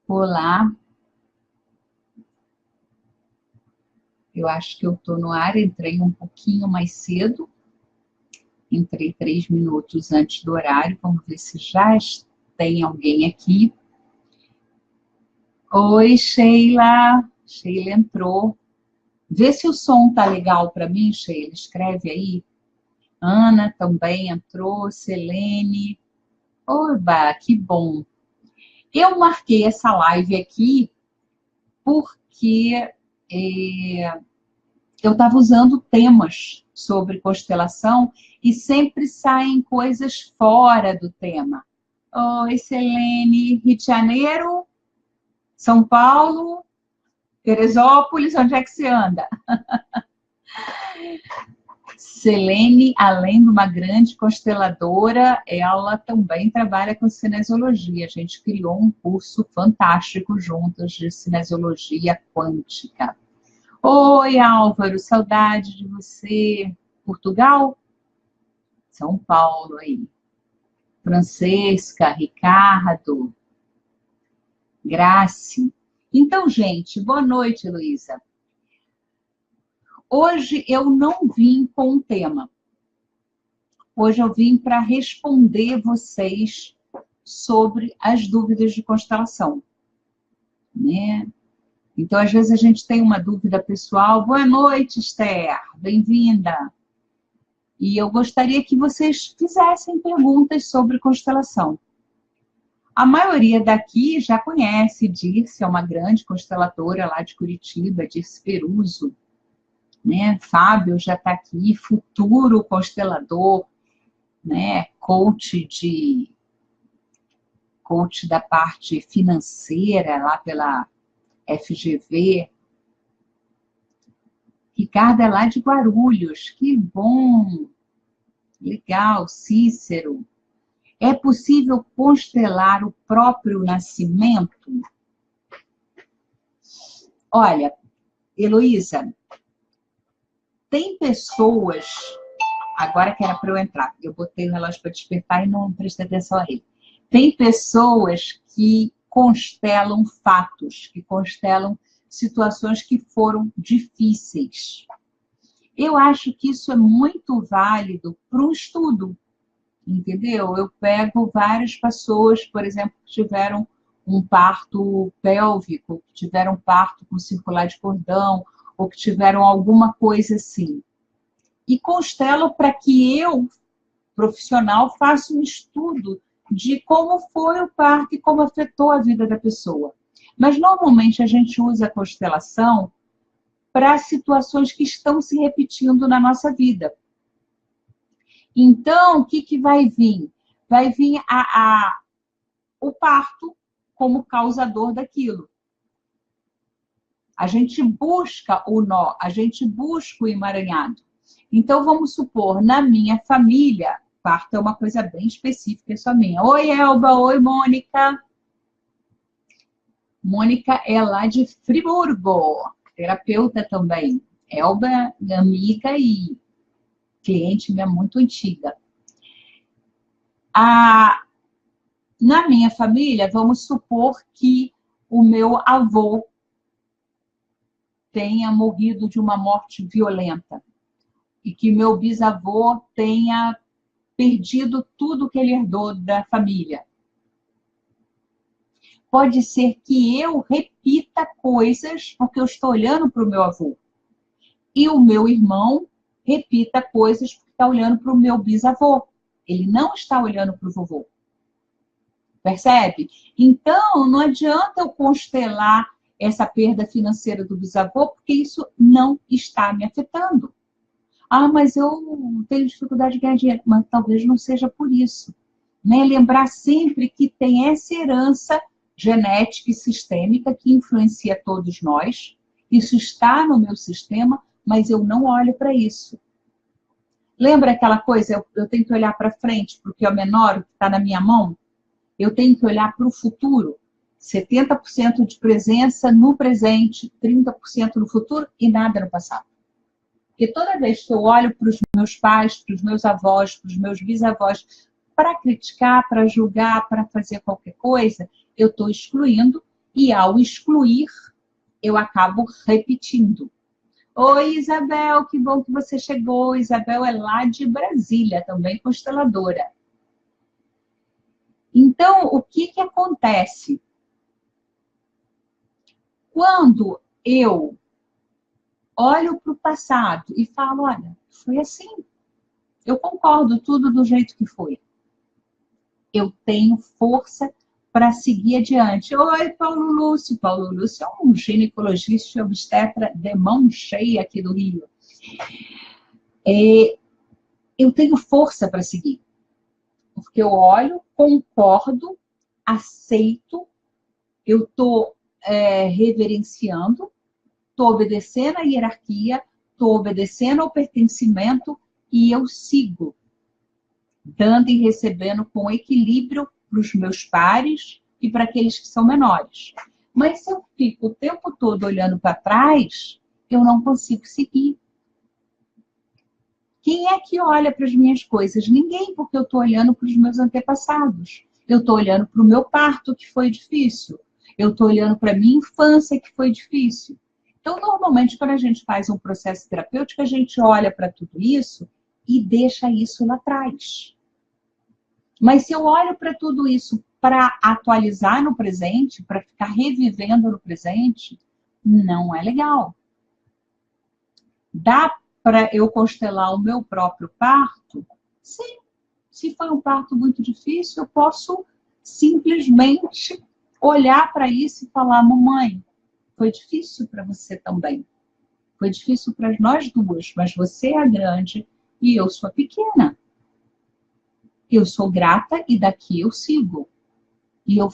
Olá, eu acho que eu estou no ar, entrei um pouquinho mais cedo, entrei 3 minutos antes do horário, vamos ver se já tem alguém aqui. Oi, Sheila, Sheila entrou. Vê se o som tá legal para mim, Sheila, escreve aí. Ana também entrou, Selene. Oba, que bom. Eu marquei essa live aqui porque eu estava usando temas sobre constelação e sempre saem coisas fora do tema. Oi, Selene, Rio de Janeiro, São Paulo, Teresópolis, onde é que você anda? Selene, além de uma grande consteladora, ela também trabalha com cinesiologia. A gente criou um curso fantástico juntas de cinesiologia quântica. Oi, Álvaro, saudade de você. Portugal? São Paulo aí. Francesca, Ricardo, Grace. Então, gente, boa noite, Luísa. Hoje eu não vim com um tema. Hoje eu vim para responder vocês sobre as dúvidas de constelação, né? Então, às vezes a gente tem uma dúvida pessoal. Boa noite, Esther, bem-vinda. E eu gostaria que vocês fizessem perguntas sobre constelação. A maioria daqui já conhece, Dirce é uma grande consteladora lá de Curitiba, Dirce Peruso, né? Fábio já está aqui, futuro constelador, né? Coach da parte financeira lá pela FGV. Ricardo é lá de Guarulhos, que bom, legal. Cícero, é possível constelar o próprio nascimento? Olha, Heloísa, tem pessoas, agora que era para eu entrar, eu botei o relógio para despertar e não prestei atenção a ele. Tem pessoas que constelam fatos, que constelam situações que foram difíceis. Eu acho que isso é muito válido para um estudo, entendeu? Eu pego várias pessoas, por exemplo, que tiveram um parto pélvico, que tiveram um parto com circular de cordão, ou que tiveram alguma coisa assim. E constelo para que eu, profissional, faça um estudo de como foi o parto e como afetou a vida da pessoa. Mas, normalmente, a gente usa a constelação para situações que estão se repetindo na nossa vida. Então, o que vai vir? Vai vir o parto como causador daquilo. A gente busca o nó, a gente busca o emaranhado. Então, vamos supor, na minha família, parto é uma coisa bem específica, é só minha. Oi, Elba, oi, Mônica. Mônica é lá de Friburgo, terapeuta também. Elba, amiga e cliente minha muito antiga. Na minha família, vamos supor que o meu avô tenha morrido de uma morte violenta e que meu bisavô tenha perdido tudo que ele herdou da família. Pode ser que eu repita coisas porque eu estou olhando para o meu avô. E o meu irmão repita coisas porque está olhando para o meu bisavô. Ele não está olhando para o vovô. Percebe? Então, não adianta eu constelar essa perda financeira do bisavô, porque isso não está me afetando. Ah, mas eu tenho dificuldade de ganhar dinheiro. Mas talvez não seja por isso. Né? Lembrar sempre que tem essa herança genética e sistêmica que influencia todos nós. Isso está no meu sistema, mas eu não olho para isso. Lembra aquela coisa, eu tenho que olhar para frente, porque é o menor que está na minha mão? Eu tenho que olhar para o futuro. 70% de presença no presente, 30% no futuro e nada no passado. Porque toda vez que eu olho para os meus pais, para os meus avós, para os meus bisavós, para criticar, para julgar, para fazer qualquer coisa, eu estou excluindo E ao excluir, eu acabo repetindo. Oi, Isabel, que bom que você chegou. Isabel é lá de Brasília, também consteladora. Então, o que acontece? Quando eu olho para o passado e falo, olha, foi assim. Eu concordo tudo do jeito que foi. Eu tenho força para seguir adiante. Oi, Paulo Lúcio. Paulo Lúcio é um ginecologista e obstetra de mão cheia aqui do Rio. Eu tenho força para seguir. Porque eu olho, concordo, aceito, eu estou reverenciando, estou obedecendo à hierarquia, estou obedecendo ao pertencimento e eu sigo, dando e recebendo com equilíbrio para os meus pares e para aqueles que são menores. Mas se eu fico o tempo todo olhando para trás, eu não consigo seguir. Quem é que olha para as minhas coisas? Ninguém, porque eu estou olhando para os meus antepassados. Eu estou olhando para o meu parto, que foi difícil. Eu estou olhando para a minha infância, que foi difícil. Então, normalmente, quando a gente faz um processo terapêutico, a gente olha para tudo isso e deixa isso lá atrás. Mas se eu olho para tudo isso para atualizar no presente, para ficar revivendo no presente, não é legal. Dá para eu constelar o meu próprio parto? Sim. Se foi um parto muito difícil, eu posso simplesmente olhar para isso e falar, mamãe, foi difícil para você também. Foi difícil para nós duas, mas você é a grande e eu sou a pequena. Eu sou grata e daqui eu sigo. E eu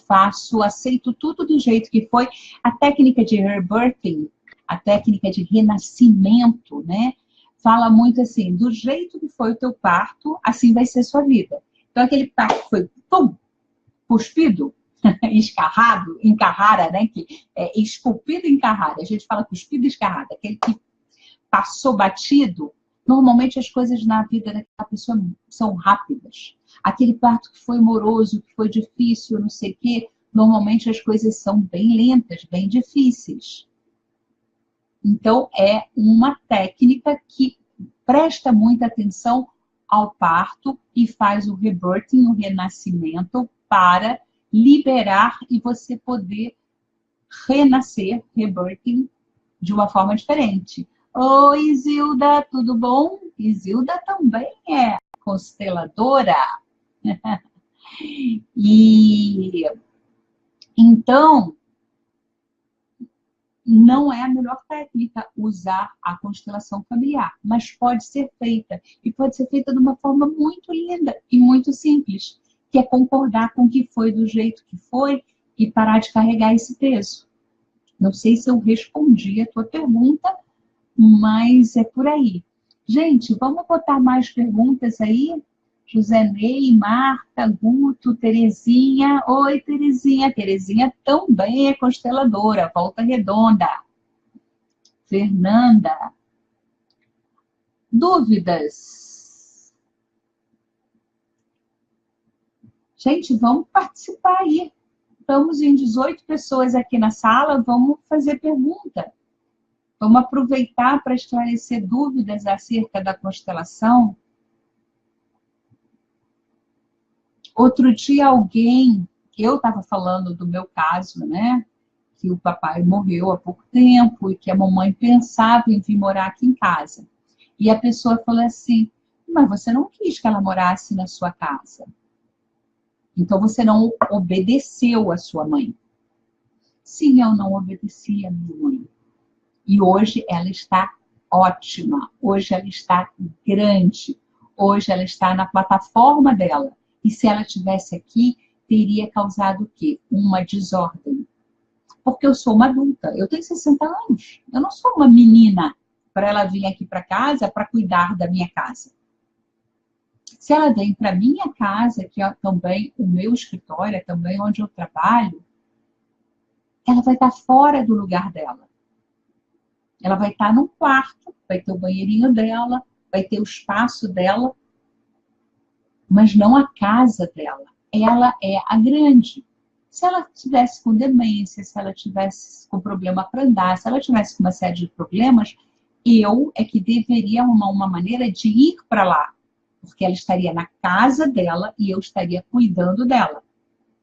aceito tudo do jeito que foi. A técnica de rebirthing, a técnica de renascimento, né? Fala muito assim, do jeito que foi o teu parto, assim vai ser a sua vida. Então, aquele parto foi, pum, cuspido, escarrado, encarrara, né? Esculpido, encarrada. A gente fala cuspido, escarrada. Aquele que passou batido, normalmente as coisas na vida daquela pessoa são rápidas. Aquele parto que foi moroso, que foi difícil, não sei o quê, normalmente as coisas são bem lentas, bem difíceis. Então, é uma técnica que presta muita atenção ao parto e faz o rebirthing, o renascimento, para liberar e você poder renascer, rebirthing, de uma forma diferente. Oi, Isilda, tudo bom? Isilda também é consteladora. E então, não é a melhor técnica usar a constelação familiar, mas pode ser feita. E pode ser feita de uma forma muito linda e muito simples, que é concordar com o que foi do jeito que foi e parar de carregar esse peso. Não sei se eu respondi a tua pergunta, mas é por aí. Gente, vamos botar mais perguntas aí? José Ney, Marta, Guto, Terezinha. Oi, Terezinha. Terezinha também é consteladora, Volta Redonda. Fernanda. Dúvidas? Gente, vamos participar aí. Estamos em 18 pessoas aqui na sala, vamos fazer pergunta. Vamos aproveitar para esclarecer dúvidas acerca da constelação. Outro dia eu estava falando do meu caso, né? Que o papai morreu há pouco tempo e que a mamãe pensava em vir morar aqui em casa. E a pessoa falou assim, mas você não quis que ela morasse na sua casa. Então você não obedeceu a sua mãe. Sim, eu não obedeci a minha mãe. E hoje ela está ótima. Hoje ela está grande. Hoje ela está na plataforma dela. E se ela estivesse aqui, teria causado o quê? Uma desordem. Porque eu sou uma adulta. Eu tenho 60 anos. Eu não sou uma menina para ela vir aqui para casa para cuidar da minha casa. Se ela vem para minha casa, que é também o meu escritório, é também onde eu trabalho, ela vai estar fora do lugar dela. Ela vai estar num quarto, vai ter o banheirinho dela, vai ter o espaço dela, mas não a casa dela. Ela é a grande. Se ela tivesse com demência, se ela tivesse com problema para andar, se ela tivesse com uma série de problemas, eu é que deveria arrumar uma maneira de ir para lá, porque ela estaria na casa dela e eu estaria cuidando dela.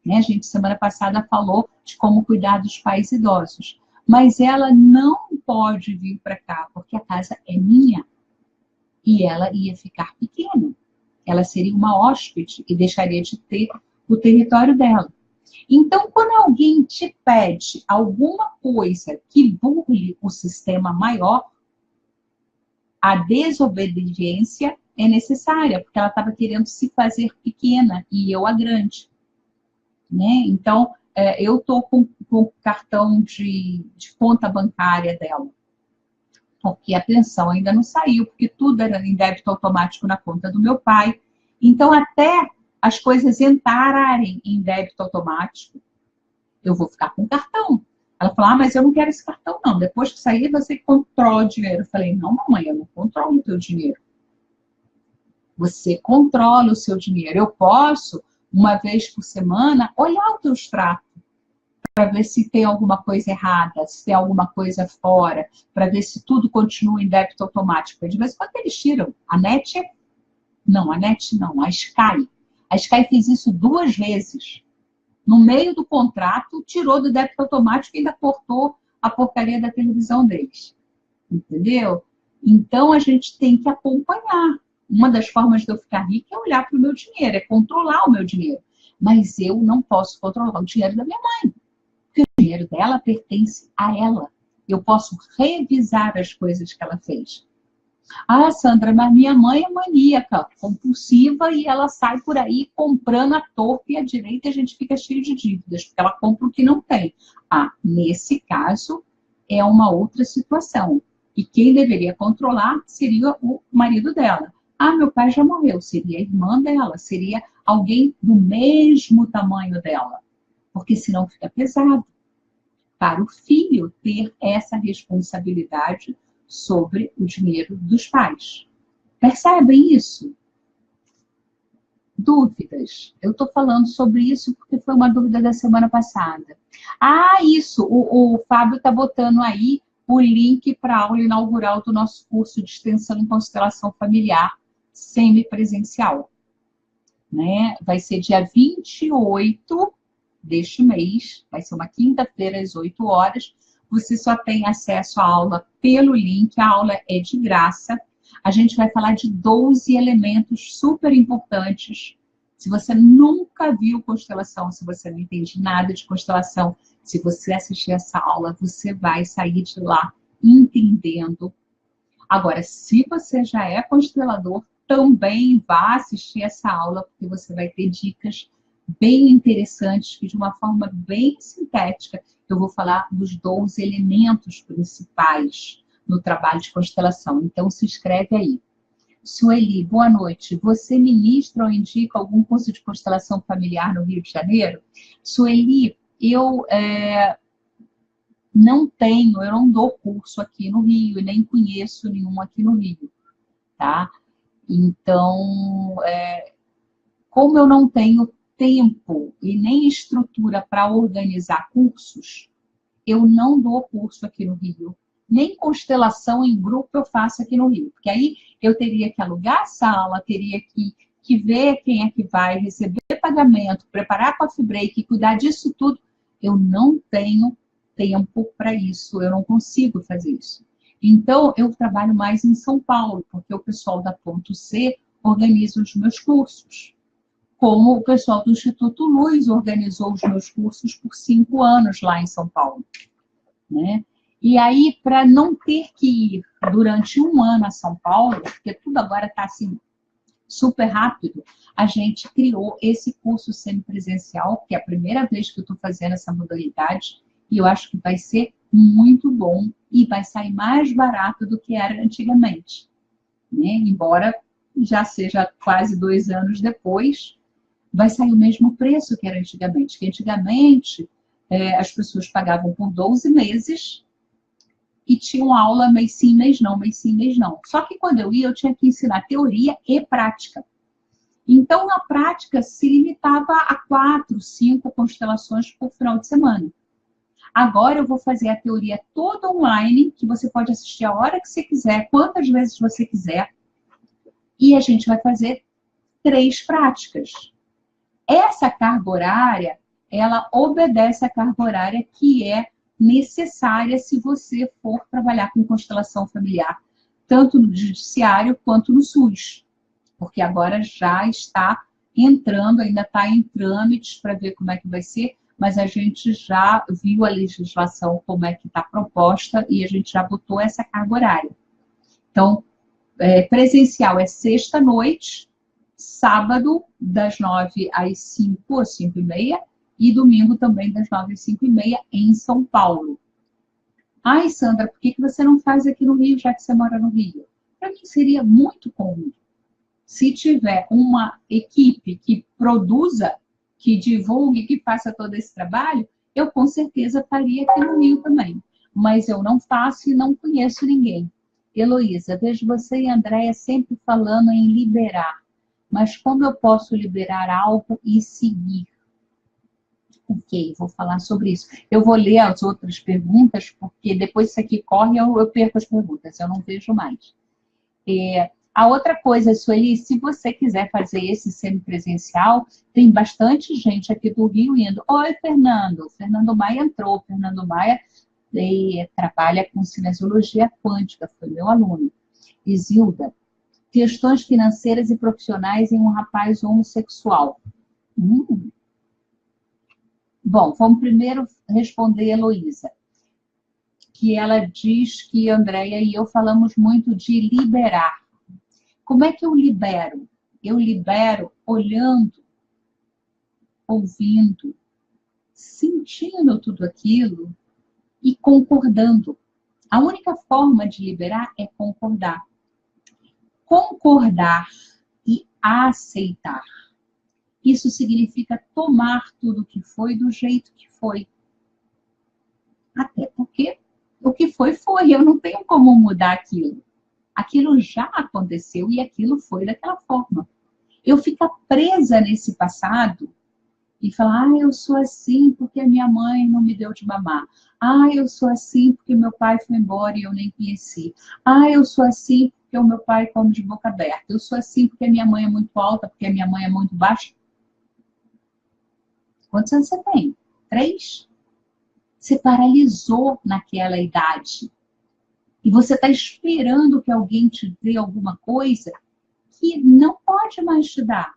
Né? A gente, semana passada, falou de como cuidar dos pais idosos. Mas ela não pode vir para cá, porque a casa é minha. E ela ia ficar pequena. Ela seria uma hóspede e deixaria de ter o território dela. Então, quando alguém te pede alguma coisa que burle o sistema maior, a desobediência é necessária, porque ela estava querendo se fazer pequena e eu a grande. Né? Então, eu estou com o cartão de conta bancária dela, porque a pensão ainda não saiu, porque tudo era em débito automático na conta do meu pai. Então, até as coisas entrarem em débito automático, eu vou ficar com o cartão. Ela falou, mas eu não quero esse cartão, não. Depois que sair, você controla o dinheiro. Eu falei, não, mamãe, eu não controlo o teu dinheiro. Você controla o seu dinheiro. Eu posso, uma vez por semana, olhar o teu extrato para ver se tem alguma coisa errada, se tem alguma coisa fora, para ver se tudo continua em débito automático. De vez em quando eles tiram. A NET, não, a Sky. A Sky fez isso 2 vezes. No meio do contrato, tirou do débito automático e ainda cortou a porcaria da televisão deles. Entendeu? Então, a gente tem que acompanhar. Uma das formas de eu ficar rica é olhar para o meu dinheiro, é controlar o meu dinheiro. Mas eu não posso controlar o dinheiro da minha mãe. Porque o dinheiro dela pertence a ela. Eu posso revisar as coisas que ela fez. Ah, Sandra, mas minha mãe é maníaca, compulsiva, e ela sai por aí comprando a torta e a direita e a gente fica cheio de dívidas, porque ela compra o que não tem. Ah, nesse caso, é uma outra situação. E quem deveria controlar seria o marido dela. Ah, meu pai já morreu, seria a irmã dela, seria alguém do mesmo tamanho dela. Porque senão fica pesado para o filho ter essa responsabilidade sobre o dinheiro dos pais. Percebem isso? Dúvidas? Eu estou falando sobre isso porque foi uma dúvida da semana passada. Ah, isso! O Fábio está botando aí o link para a aula inaugural do nosso curso de extensão em constelação familiar semipresencial. Né? Vai ser dia 28 deste mês, vai ser uma quinta-feira às 8 horas. Você só tem acesso à aula pelo link, a aula é de graça. A gente vai falar de 12 elementos super importantes. Se você nunca viu constelação, se você não entende nada de constelação, se você assistir essa aula, você vai sair de lá entendendo. Agora, se você já é constelador, também vá assistir essa aula, porque você vai ter dicas bem interessantes, que de uma forma bem sintética, eu vou falar dos 12 elementos principais no trabalho de constelação. Então, se inscreve aí. Sueli, boa noite. Você ministra ou indica algum curso de constelação familiar no Rio de Janeiro? Sueli, eu eu não dou curso aqui no Rio, e nem conheço nenhum aqui no Rio, tá? Então, como eu não tenho tempo e nem estrutura para organizar cursos, eu não dou curso aqui no Rio. Nem constelação em grupo eu faço aqui no Rio. Porque aí eu teria que alugar a sala, teria que ver quem é que vai receber pagamento, preparar coffee break, cuidar disso tudo. Eu não tenho tempo para isso, eu não consigo fazer isso. Então, eu trabalho mais em São Paulo, porque o pessoal da Ponto C organiza os meus cursos. Como o pessoal do Instituto Luz organizou os meus cursos por 5 anos lá em São Paulo. Né? E aí, para não ter que ir durante 1 ano a São Paulo, porque tudo agora está assim, super rápido, a gente criou esse curso semipresencial, que é a primeira vez que eu estou fazendo essa modalidade, e eu acho que vai ser muito bom e vai sair mais barato do que era antigamente. Né? Embora já seja quase 2 anos depois, vai sair o mesmo preço que era antigamente. Que antigamente as pessoas pagavam por 12 meses e tinham aula mês sim, mês não, mês sim, mês não. Só que quando eu ia, eu tinha que ensinar teoria e prática. Então, na prática, se limitava a 4, 5 constelações por final de semana. Agora eu vou fazer a teoria toda online, que você pode assistir a hora que você quiser, quantas vezes você quiser. E a gente vai fazer 3 práticas. Essa carga horária, ela obedece à carga horária que é necessária se você for trabalhar com constelação familiar, tanto no judiciário quanto no SUS. Porque agora já está entrando, ainda está em trâmites para ver como é que vai ser, mas a gente já viu a legislação como é que está proposta e a gente já botou essa carga horária. Então, presencial é sexta-noite, sábado das 9 às 5 ou 5h30 e domingo também das 9 às 5h30 em São Paulo. Ai, Sandra, por que você não faz aqui no Rio, já que você mora no Rio? Para mim seria muito cômodo. Se tiver uma equipe que produza, que divulgue, que faça todo esse trabalho, eu com certeza faria aqui no Rio também. Mas eu não faço e não conheço ninguém. Heloísa, vejo você e a Andréia sempre falando em liberar. Mas como eu posso liberar algo e seguir? Ok, vou falar sobre isso. Eu vou ler as outras perguntas, porque depois isso aqui corre, eu perco as perguntas, eu não vejo mais. A outra coisa, Sueli, se você quiser fazer esse semipresencial, tem bastante gente aqui do Rio indo. Oi, Fernando. Fernando Maia entrou. Fernando Maia trabalha com cinesiologia quântica, foi meu aluno. Isilda, questões financeiras e profissionais em um rapaz homossexual. Bom, vamos primeiro responder a Heloísa, que ela diz que Andréia e eu falamos muito de liberar. Como é que eu libero? Eu libero olhando, ouvindo, sentindo tudo aquilo e concordando. A única forma de liberar é concordar. Concordar e aceitar. Isso significa tomar tudo que foi do jeito que foi. Até porque o que foi, foi. Eu não tenho como mudar aquilo. Aquilo já aconteceu e aquilo foi daquela forma. Eu ficar presa nesse passado e falar, eu sou assim porque a minha mãe não me deu de mamar. Eu sou assim porque meu pai foi embora e eu nem conheci. Eu sou assim porque o meu pai come de boca aberta. Eu sou assim porque a minha mãe é muito alta, porque a minha mãe é muito baixa. Quantos anos você tem? 3? Você paralisou naquela idade. E você está esperando que alguém te dê alguma coisa que não pode mais te dar.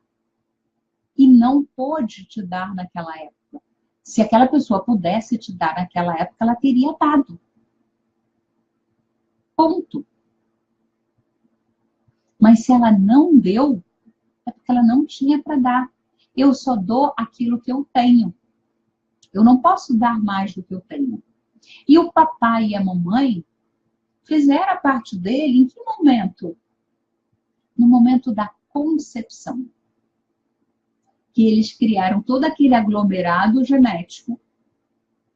E não pôde te dar naquela época. Se aquela pessoa pudesse te dar naquela época, ela teria dado. Ponto. Mas se ela não deu, é porque ela não tinha para dar. Eu só dou aquilo que eu tenho. Eu não posso dar mais do que eu tenho. E o papai e a mamãe fizeram a parte dele em que momento? No momento da concepção. Que eles criaram todo aquele aglomerado genético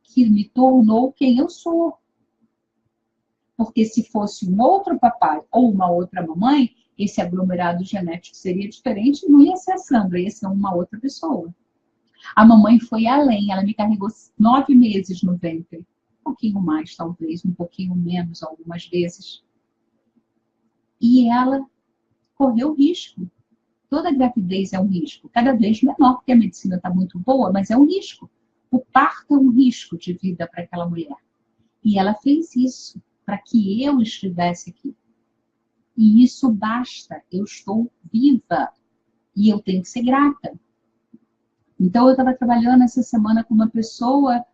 que me tornou quem eu sou. Porque se fosse um outro papai ou uma outra mamãe, esse aglomerado genético seria diferente, não ia ser a Sandra, ia ser uma outra pessoa. A mamãe foi além, ela me carregou 9 meses no ventre. Um pouquinho mais, talvez, um pouquinho menos algumas vezes. E ela correu risco. Toda gravidez é um risco, cada vez menor, porque a medicina está muito boa, mas é um risco. O parto é um risco de vida para aquela mulher. E ela fez isso para que eu estivesse aqui. E isso basta, eu estou viva e eu tenho que ser grata. Então, eu estava trabalhando essa semana com uma pessoa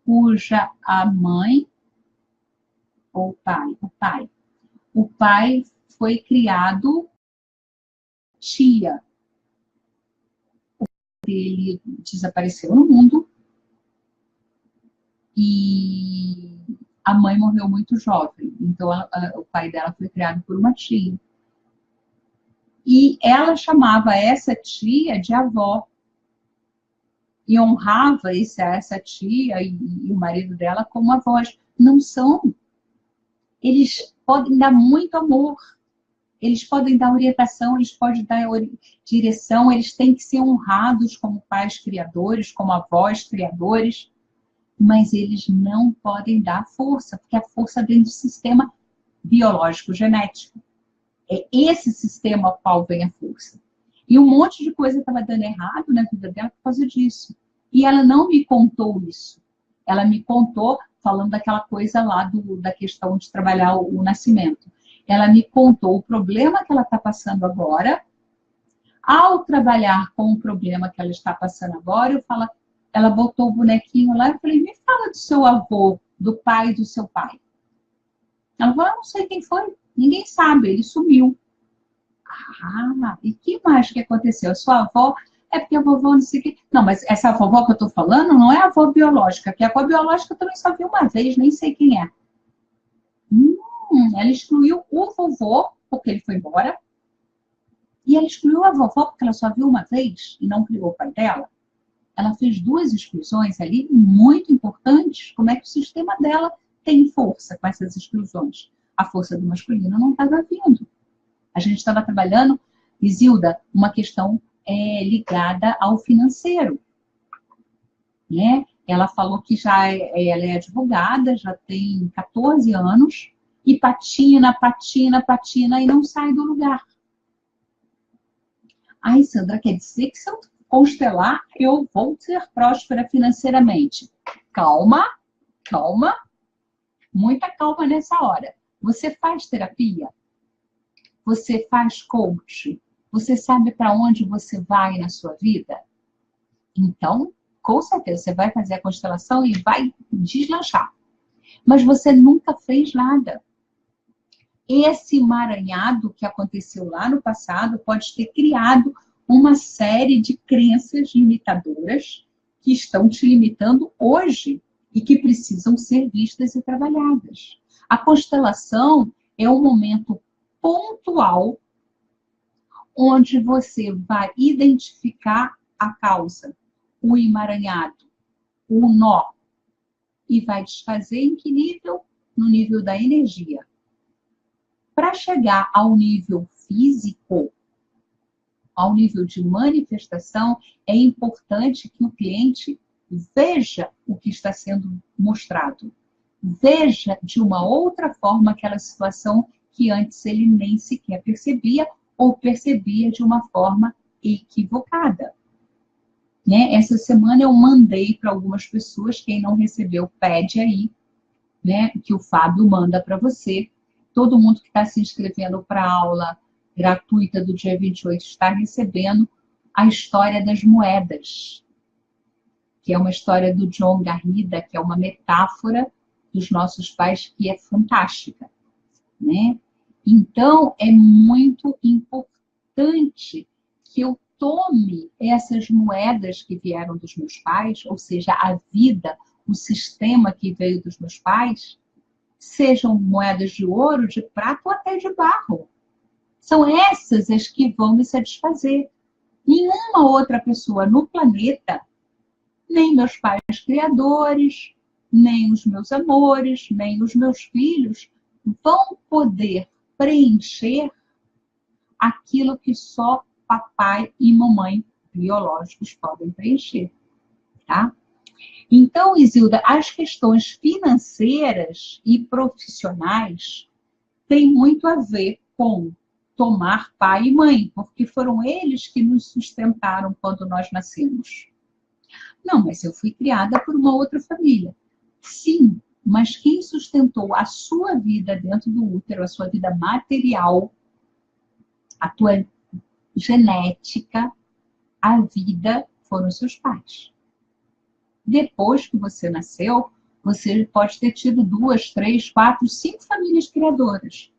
cuja a mãe ou o pai foi criado tia. Ele desapareceu no mundo e a mãe morreu muito jovem. Então, o pai dela foi criado por uma tia. E ela chamava essa tia de avó. E honrava essa tia e o marido dela como avós. Não são. Eles podem dar muito amor. Eles podem dar orientação, eles podem dar direção, eles têm que ser honrados como pais criadores, como avós criadores, mas eles não podem dar força, porque a força vem do sistema biológico, genético. É esse sistema ao qual vem a força. E um monte de coisa estava dando errado na vida dela por causa disso. E ela não me contou isso. Ela me contou, falando daquela coisa lá da questão de trabalhar o nascimento. Ela me contou o problema que ela está passando agora. Ao trabalhar com o problema que ela está passando agora, ela botou o bonequinho lá e falei, me fala do seu avô, do pai do seu pai. Ela falou, não sei quem foi, ninguém sabe, ele sumiu. Ah, e que mais que aconteceu? A sua avó, é porque a vovó não sei o que. Não, mas essa vovó que eu estou falando não é a avó biológica, porque a avó biológica eu também só vi uma vez, nem sei quem é. Ela excluiu o vovô, porque ele foi embora, e ela excluiu a vovó porque ela só viu uma vez e não criou o pai dela. Ela fez 2 exclusões ali muito importantes. Como é que o sistema dela tem força com essas exclusões? A força do masculino não estava vindo. A gente estava trabalhando, Isilda, uma questão ligada ao financeiro. Né? Ela falou que ela é advogada, já tem 14 anos, e patina e não sai do lugar. Ai, Sandra, quer dizer que se eu constelar, eu vou ser próspera financeiramente. Calma, calma, muita calma nessa hora. Você faz terapia? Você faz coach? Você sabe para onde você vai na sua vida? Então, com certeza, você vai fazer a constelação e vai deslanchar. Mas você nunca fez nada. Esse emaranhado que aconteceu lá no passado pode ter criado uma série de crenças limitadoras que estão te limitando hoje e que precisam ser vistas e trabalhadas. A constelação é um momento pontual onde você vai identificar a causa, o emaranhado, o nó, e vai desfazer em que nível? No nível da energia. Para chegar ao nível físico, ao nível de manifestação, é importante que o cliente veja o que está sendo mostrado. Veja de uma outra forma aquela situação que antes ele nem sequer percebia ou percebia de uma forma equivocada. Né? Essa semana eu mandei para algumas pessoas, quem não recebeu, pede aí, né, que o Fábio manda para você. Todo mundo que está se inscrevendo para a aula gratuita do dia 28 está recebendo a história das moedas, que é uma história do John Garrida, que é uma metáfora dos nossos pais, que é fantástica. Né? Então, é muito importante que eu tome essas moedas que vieram dos meus pais, ou seja, a vida, o sistema que veio dos meus pais, sejam moedas de ouro, de prata ou até de barro. São essas as que vão me satisfazer. Nenhuma outra pessoa no planeta, nem meus pais criadores, nem os meus amores, nem os meus filhos, vão poder preencher aquilo que só papai e mamãe biológicos podem preencher. Tá? Então, Isilda, as questões financeiras e profissionais têm muito a ver com tomar pai e mãe, porque foram eles que nos sustentaram quando nós nascemos. Não, mas eu fui criada por uma outra família. Sim, mas quem sustentou a sua vida dentro do útero, a sua vida material, a tua genética, a vida, foram seus pais. Depois que você nasceu, você pode ter tido 2, 3, 4, 5 famílias criadoras.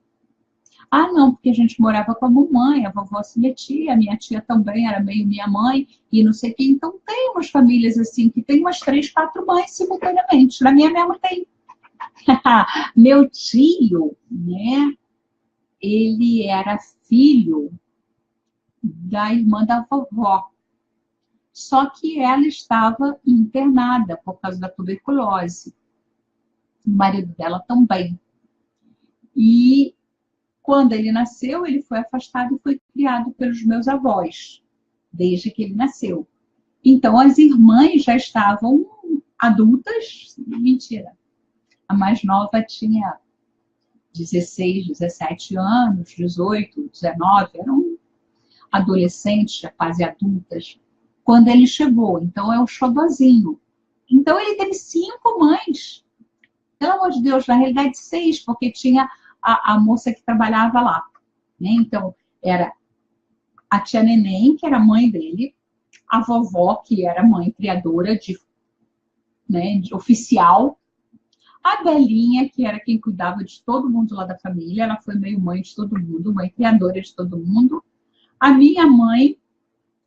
Ah, não, porque a gente morava com a mamãe, a vovó se metia, a minha tia também era meio minha mãe, e não sei o quê. Então, tem umas famílias assim, que tem umas 3, 4 mães simultaneamente. Na minha mesma tem. Meu tio, né, ele era filho da irmã da vovó. Só que ela estava internada por causa da tuberculose. O marido dela também. E Quando ele nasceu, ele foi afastado e foi criado pelos meus avós, desde que ele nasceu. Então, as irmãs já estavam adultas. Mentira. A mais nova tinha 16, 17 anos, 18, 19, eram adolescentes, já quase adultas, quando ele chegou. Então, é o xodozinho. Então, ele teve 5 mães. Pelo amor de Deus, na realidade 6, porque tinha a moça que trabalhava lá. Né? Então, era a tia Neném, que era mãe dele, a vovó, que era mãe criadora de oficial, a Belinha, que era quem cuidava de todo mundo lá da família, ela foi meio mãe de todo mundo, mãe criadora de todo mundo, a minha mãe,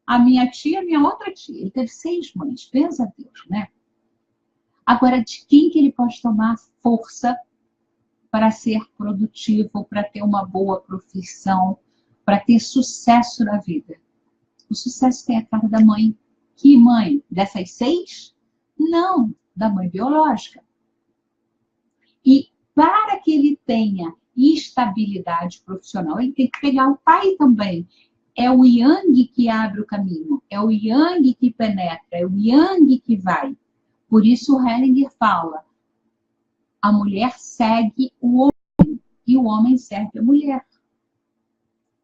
a minha tia, a minha outra tia. Ele teve 6 mães, pensa a Deus, né? Agora, de quem que ele pode tomar força para ser produtivo, para ter uma boa profissão, para ter sucesso na vida? O sucesso tem a cara da mãe. Que mãe? Dessas 6? Não, da mãe biológica. E para que ele tenha estabilidade profissional, ele tem que pegar o pai também. É o yang que abre o caminho, é o yang que penetra, é o yang que vai. Por isso o Hellinger fala, a mulher segue o homem e o homem segue a mulher.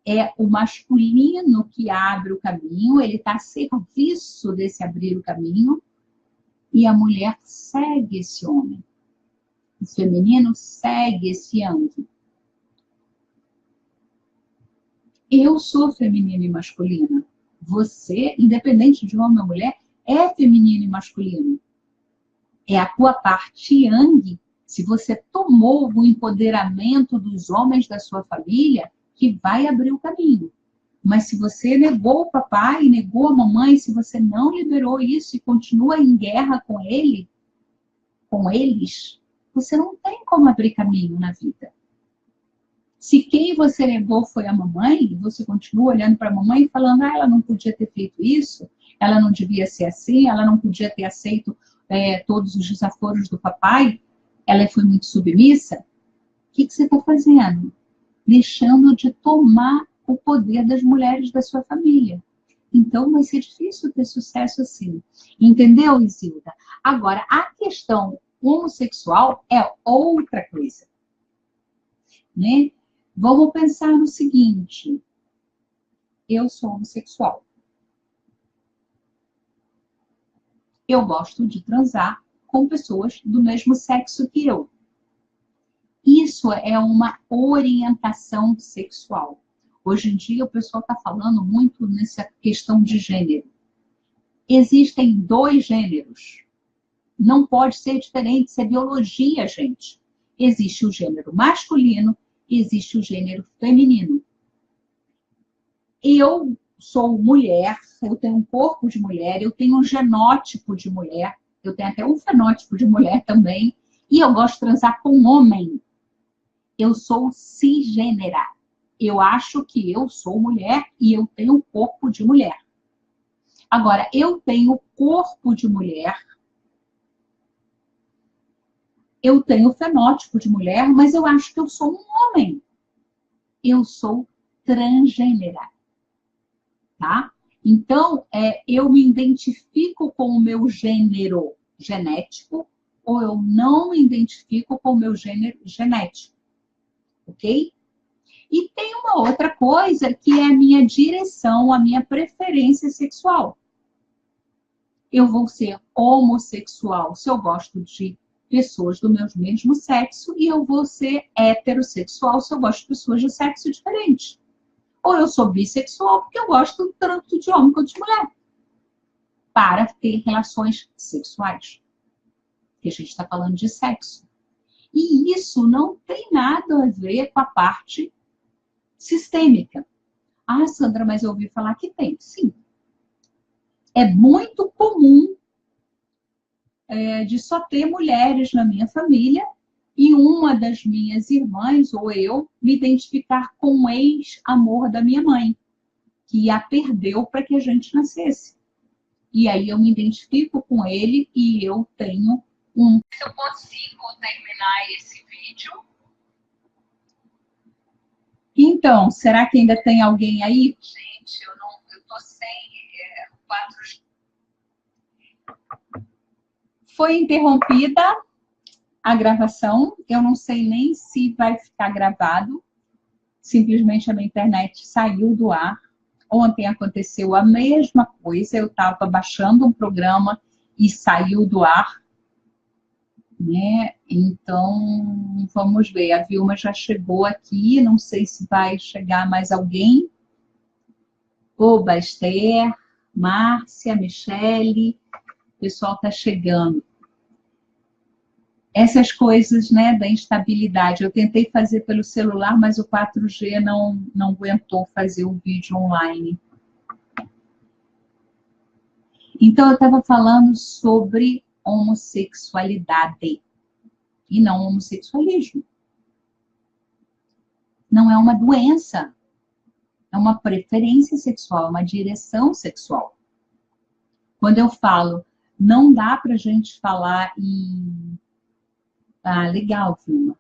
É o masculino que abre o caminho, ele está a serviço desse abrir o caminho, e a mulher segue esse homem. O feminino segue esse yang. Eu sou feminina e masculina. Você, independente de homem ou mulher, é feminino e masculino. É a tua parte yang. Se você tomou o empoderamento dos homens da sua família, que vai abrir o caminho. Mas se você negou o papai, negou a mamãe, se você não liberou isso e continua em guerra com ele, com eles, você não tem como abrir caminho na vida. Se quem você negou foi a mamãe, você continua olhando para a mamãe e falando, ela não podia ter feito isso, ela não devia ser assim, ela não podia ter aceito todos os desaforos do papai, ela foi muito submissa. O que você está fazendo? Deixando de tomar o poder das mulheres da sua família. Então, vai ser difícil ter sucesso assim. Entendeu, Isilda? Agora, a questão homossexual é outra coisa. Né? Vamos pensar no seguinte. Eu sou homossexual. Eu gosto de transar com pessoas do mesmo sexo que eu. Isso é uma orientação sexual. Hoje em dia, o pessoal está falando muito nessa questão de gênero. Existem 2 gêneros. Não pode ser diferente, isso é biologia, gente. Existe o gênero masculino e existe o gênero feminino. Eu sou mulher, eu tenho um corpo de mulher, eu tenho um genótipo de mulher, eu tenho até um fenótipo de mulher também, e eu gosto de transar com homem. Eu sou cisgênera. Eu acho que eu sou mulher e eu tenho um corpo de mulher. Agora, eu tenho corpo de mulher, eu tenho fenótipo de mulher, mas eu acho que eu sou um homem. Eu sou transgênera. Tá? Então, eu me identifico com o meu gênero genético ou eu não me identifico com o meu gênero genético. Ok? E tem uma outra coisa que é a minha direção, a minha preferência sexual. Eu vou ser homossexual se eu gosto de pessoas do meu mesmo sexo e eu vou ser heterossexual se eu gosto de pessoas de sexo diferente. Ou eu sou bissexual porque eu gosto tanto de homem quanto de mulher. Para ter relações sexuais. Porque a gente está falando de sexo. E isso não tem nada a ver com a parte sistêmica. Ah, Sandra, mas eu ouvi falar que tem. Sim. É muito comum de só ter mulheres na minha família e uma das minhas irmãs, ou eu, me identificar com o ex-amor da minha mãe, que a perdeu para que a gente nascesse. E aí eu me identifico com ele e eu tenho um... Se eu consigo terminar esse vídeo... Então, será que ainda tem alguém aí? Gente, eu tô sem quatro. Foi interrompida a gravação. Eu não sei nem se vai ficar gravado. Simplesmente a minha internet saiu do ar. Ontem aconteceu a mesma coisa. Eu estava baixando um programa e saiu do ar, né? Então, vamos ver. A Vilma já chegou aqui. Não sei se vai chegar mais alguém. Oba, Esther, Márcia, Michele. O pessoal está chegando. Essas coisas, né, da instabilidade. Eu tentei fazer pelo celular, mas o 4G não aguentou fazer o vídeo online. Então, eu estava falando sobre homossexualidade e não homossexualismo. Não é uma doença, é uma preferência sexual, é uma direção sexual. Quando eu falo, não dá para a gente falar em... Ah, legal, Vilma.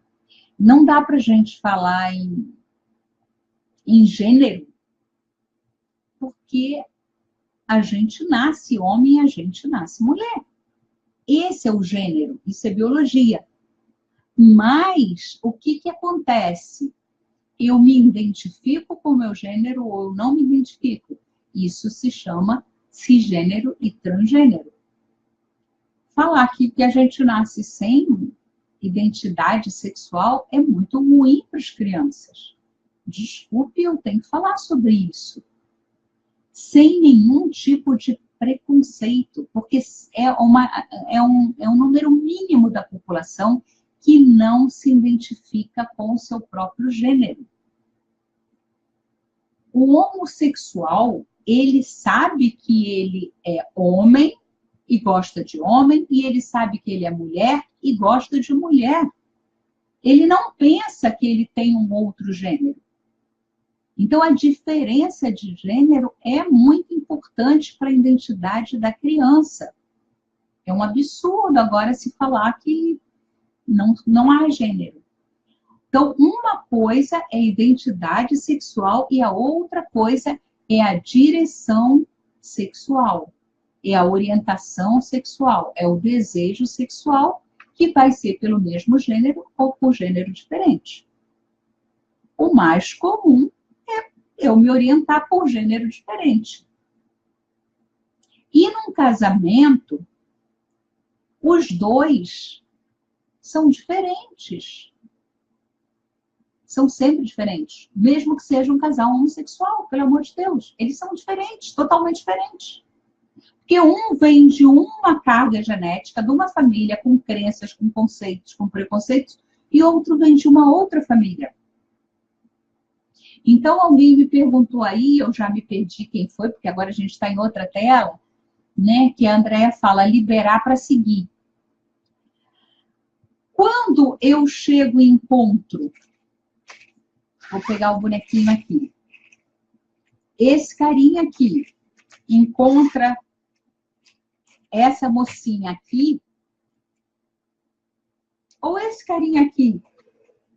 Não dá para a gente falar em gênero, porque a gente nasce homem e a gente nasce mulher. Esse é o gênero, isso é biologia. Mas o que acontece? Eu me identifico com o meu gênero ou eu não me identifico. Isso se chama cisgênero e transgênero. Falar aqui que a gente nasce sem identidade sexual é muito ruim para as crianças. Desculpe, eu tenho que falar sobre isso. Sem nenhum tipo de preconceito, porque é um número mínimo da população que não se identifica com o seu próprio gênero. O homossexual, ele sabe que ele é homem e gosta de homem, e ele sabe que ele é mulher e gosta de mulher. Ele não pensa que ele tem um outro gênero. Então, a diferença de gênero é muito importante para a identidade da criança. É um absurdo agora se falar que não há gênero. Então, uma coisa é identidade sexual e a outra coisa é a direção sexual, é a orientação sexual, é o desejo sexual, que vai ser pelo mesmo gênero ou por gênero diferente. O mais comum é eu me orientar por gênero diferente. E num casamento, os dois são diferentes. São sempre diferentes. Mesmo que seja um casal homossexual, pelo amor de Deus. Eles são diferentes, totalmente diferentes. Porque um vem de uma carga genética, de uma família com crenças, com conceitos, com preconceitos, e outro vem de uma outra família. Então, alguém me perguntou aí, eu já me perdi quem foi, porque agora a gente está em outra tela, né? Que a Andréa fala, liberar para seguir. Quando eu chego em encontro, vou pegar o bonequinho aqui. Esse carinha aqui encontra essa mocinha aqui, ou esse carinha aqui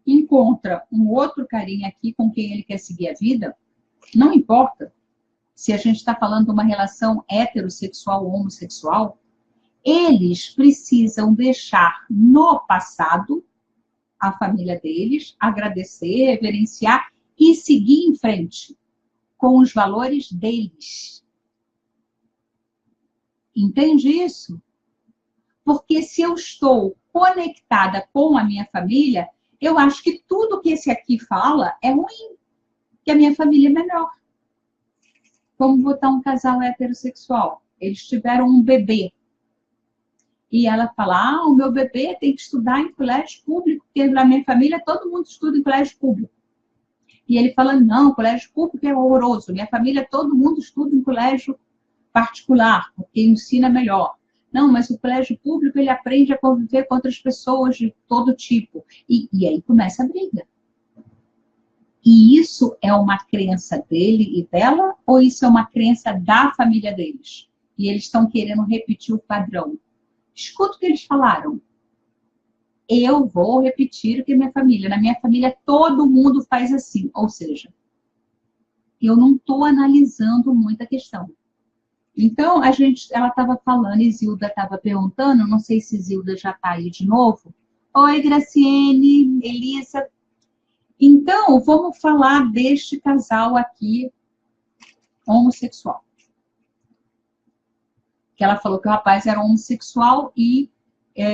encontra um outro carinha aqui com quem ele quer seguir a vida, não importa se a gente está falando de uma relação heterossexual ou homossexual, eles precisam deixar no passado a família deles, agradecer, reverenciar e seguir em frente com os valores deles. Entende isso? Porque se eu estou conectada com a minha família, eu acho que tudo que esse aqui fala é ruim, que a minha família é melhor. Vamos botar um casal heterossexual. Eles tiveram um bebê. E ela fala, o meu bebê tem que estudar em colégio público, porque na minha família todo mundo estuda em colégio público. E ele fala, não, colégio público é horroroso. Minha família, todo mundo estuda em colégio particular, porque ensina melhor. Não, mas o colégio público, ele aprende a conviver com outras pessoas de todo tipo. E aí começa a briga. E isso é uma crença dele e dela, ou isso é uma crença da família deles? E eles estão querendo repetir o padrão. Escuta o que eles falaram. eu vou repetir o que minha família. Na minha família, todo mundo faz assim. Ou seja, eu não estou analisando muito a questão. Então, ela estava falando, e Zilda estava perguntando, não sei se Zilda já está aí de novo. Oi, Graciene, Elisa. Então, vamos falar deste casal aqui, homossexual. Que ela falou que o rapaz era homossexual e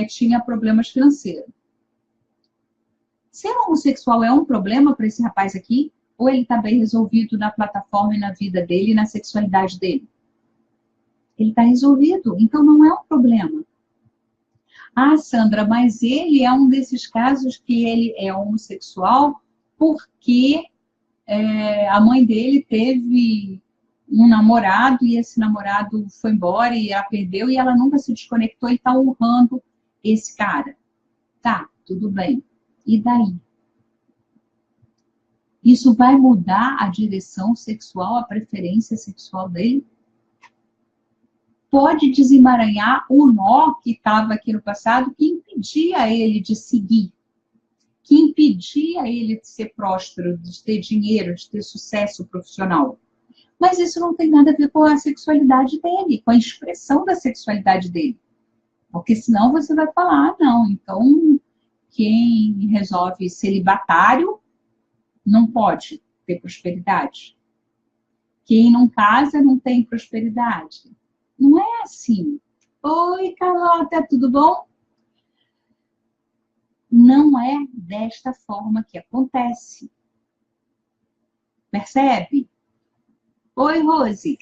tinha problemas financeiros. Ser homossexual é um problema para esse rapaz aqui? Ou ele está bem resolvido na plataforma e na vida dele e na sexualidade dele? Ele está resolvido, então não é um problema. Ah, Sandra, mas ele é um desses casos que ele é homossexual porque a mãe dele teve um namorado e esse namorado foi embora e a perdeu e ela nunca se desconectou e está honrando esse cara. Tá, tudo bem. E daí? Isso vai mudar a direção sexual, a preferência sexual dele? Pode desemaranhar o nó que estava aqui no passado, que impedia ele de seguir, que impedia ele de ser próspero, de ter dinheiro, de ter sucesso profissional. Mas isso não tem nada a ver com a sexualidade dele, com a expressão da sexualidade dele. Porque senão você vai falar, não, então quem resolve celibatário não pode ter prosperidade. Quem não casa não tem prosperidade. Não é assim. Oi, Carlota, tudo bom? Não é desta forma que acontece. Percebe? Oi, Rose.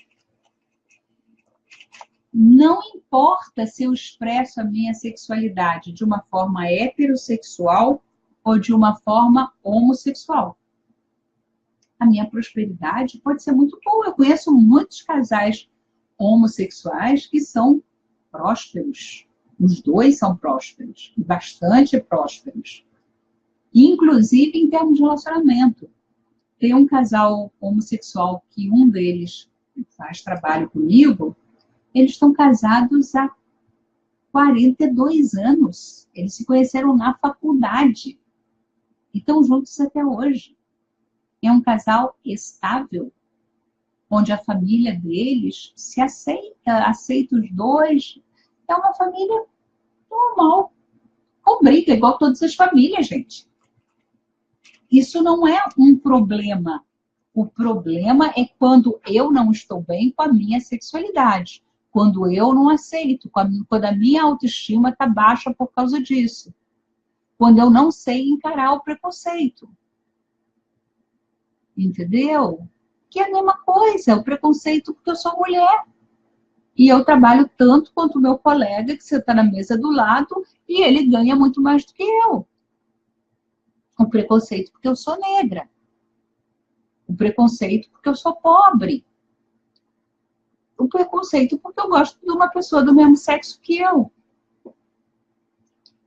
Não importa se eu expresso a minha sexualidade de uma forma heterossexual ou de uma forma homossexual. A minha prosperidade pode ser muito boa. Eu conheço muitos casais homossexuais que são prósperos. Os dois são prósperos, bastante prósperos. Inclusive em termos de relacionamento. Tem um casal homossexual que um deles faz trabalho comigo, eles estão casados há 42 anos. Eles se conheceram na faculdade e estão juntos até hoje. É um casal estável, onde a família deles se aceita os dois. É uma família normal, com briga, igual todas as famílias, gente. Isso não é um problema. O problema é quando eu não estou bem com a minha sexualidade, quando eu não aceito, quando a minha autoestima está baixa por causa disso, quando eu não sei encarar o preconceito. Entendeu? Que é a mesma coisa, o preconceito porque eu sou mulher. E eu trabalho tanto quanto o meu colega, que você está na mesa do lado, e ele ganha muito mais do que eu. O preconceito porque eu sou negra. O preconceito porque eu sou pobre. O preconceito porque eu gosto de uma pessoa do mesmo sexo que eu.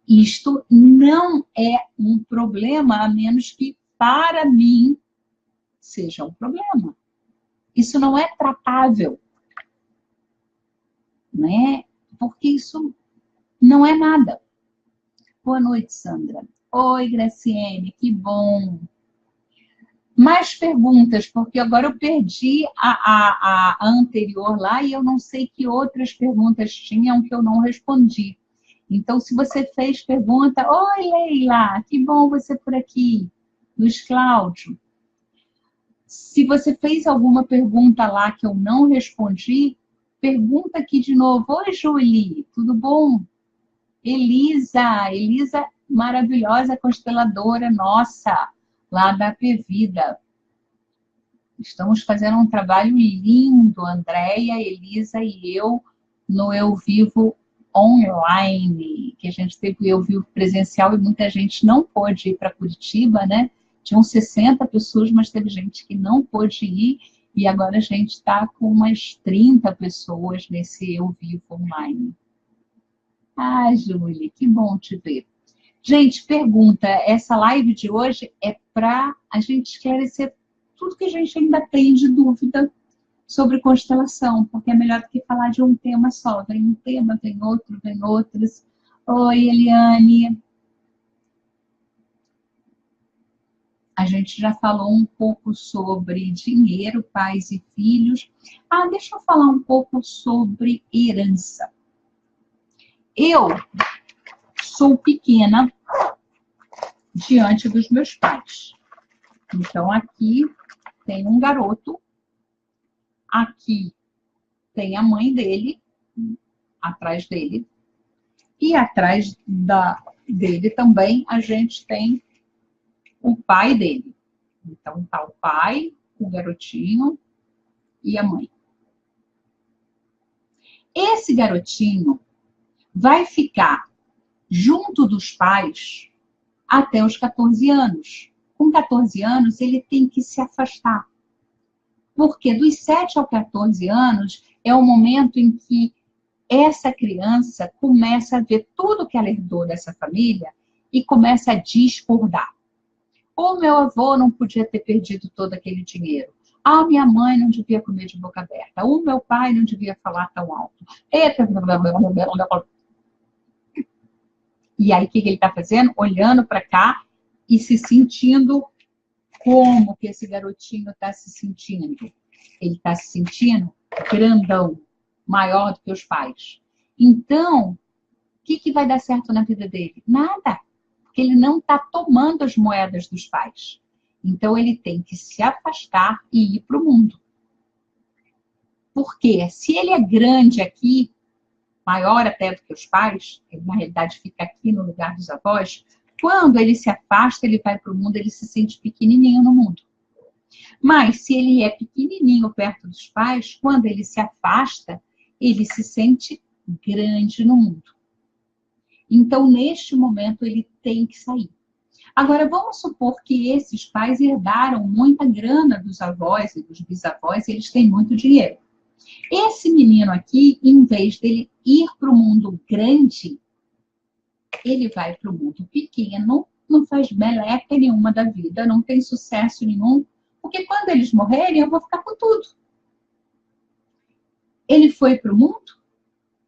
Isto não é um problema, a menos que, para mim, seja um problema. Isso não é tratável. Né? Porque isso não é nada. Boa noite, Sandra. Oi, Graciene, que bom. Mais perguntas, porque agora eu perdi a anterior lá e eu não sei que outras perguntas tinham que eu não respondi. Então, se você fez pergunta, oi, Leila, que bom você por aqui. Luiz Cláudio. Se você fez alguma pergunta lá que eu não respondi, pergunta aqui de novo. Oi, Julie, tudo bom? Elisa maravilhosa consteladora nossa, lá da Pevida. Estamos fazendo um trabalho lindo, Andréia, Elisa e eu, no Eu Vivo online, que a gente teve o Eu Vivo presencial e muita gente não pôde ir para Curitiba, né? Tinham 60 pessoas, mas teve gente que não pôde ir e agora a gente está com umas 30 pessoas nesse Eu Vivo online. Ah, Júlia, que bom te ver. Gente, pergunta, essa live de hoje é para a gente esclarecer tudo que a gente ainda tem de dúvida sobre constelação, porque é melhor do que falar de um tema só. Vem um tema, vem outro, vem outros. Oi, Eliane. A gente já falou um pouco sobre dinheiro, pais e filhos. Deixa eu falar um pouco sobre herança. Eu sou pequena diante dos meus pais. Então, aqui tem um garoto, aqui tem a mãe dele, atrás dele, e atrás dele também a gente tem o pai dele. Então, tá o pai, o garotinho e a mãe. Esse garotinho vai ficar junto dos pais até os 14 anos. Com 14 anos, ele tem que se afastar. Porque dos 7 aos 14 anos é o momento em que essa criança começa a ver tudo que ela herdou dessa família e começa a discordar. O meu avô não podia ter perdido todo aquele dinheiro. A minha mãe não devia comer de boca aberta. O meu pai não devia falar tão alto. E aí, o que ele está fazendo? Olhando para cá e se sentindo como que esse garotinho está se sentindo. Ele está se sentindo grandão, maior do que os pais. Então, o que vai dar certo na vida dele? Nada. Porque ele não está tomando as moedas dos pais. Então, ele tem que se afastar e ir para o mundo. Porque se ele é grande aqui, maior até do que os pais, ele na realidade fica aqui no lugar dos avós, quando ele se afasta, ele vai para o mundo, ele se sente pequenininho no mundo. Mas se ele é pequenininho perto dos pais, quando ele se afasta, ele se sente grande no mundo. Então, neste momento, ele tem que sair. Agora, vamos supor que esses pais herdaram muita grana dos avós e dos bisavós, e eles têm muito dinheiro. Esse menino aqui, em vez dele ir para o mundo grande, ele vai para o mundo pequeno, não faz meleca nenhuma da vida, não tem sucesso nenhum, porque quando eles morrerem, eu vou ficar com tudo. Ele foi para o mundo?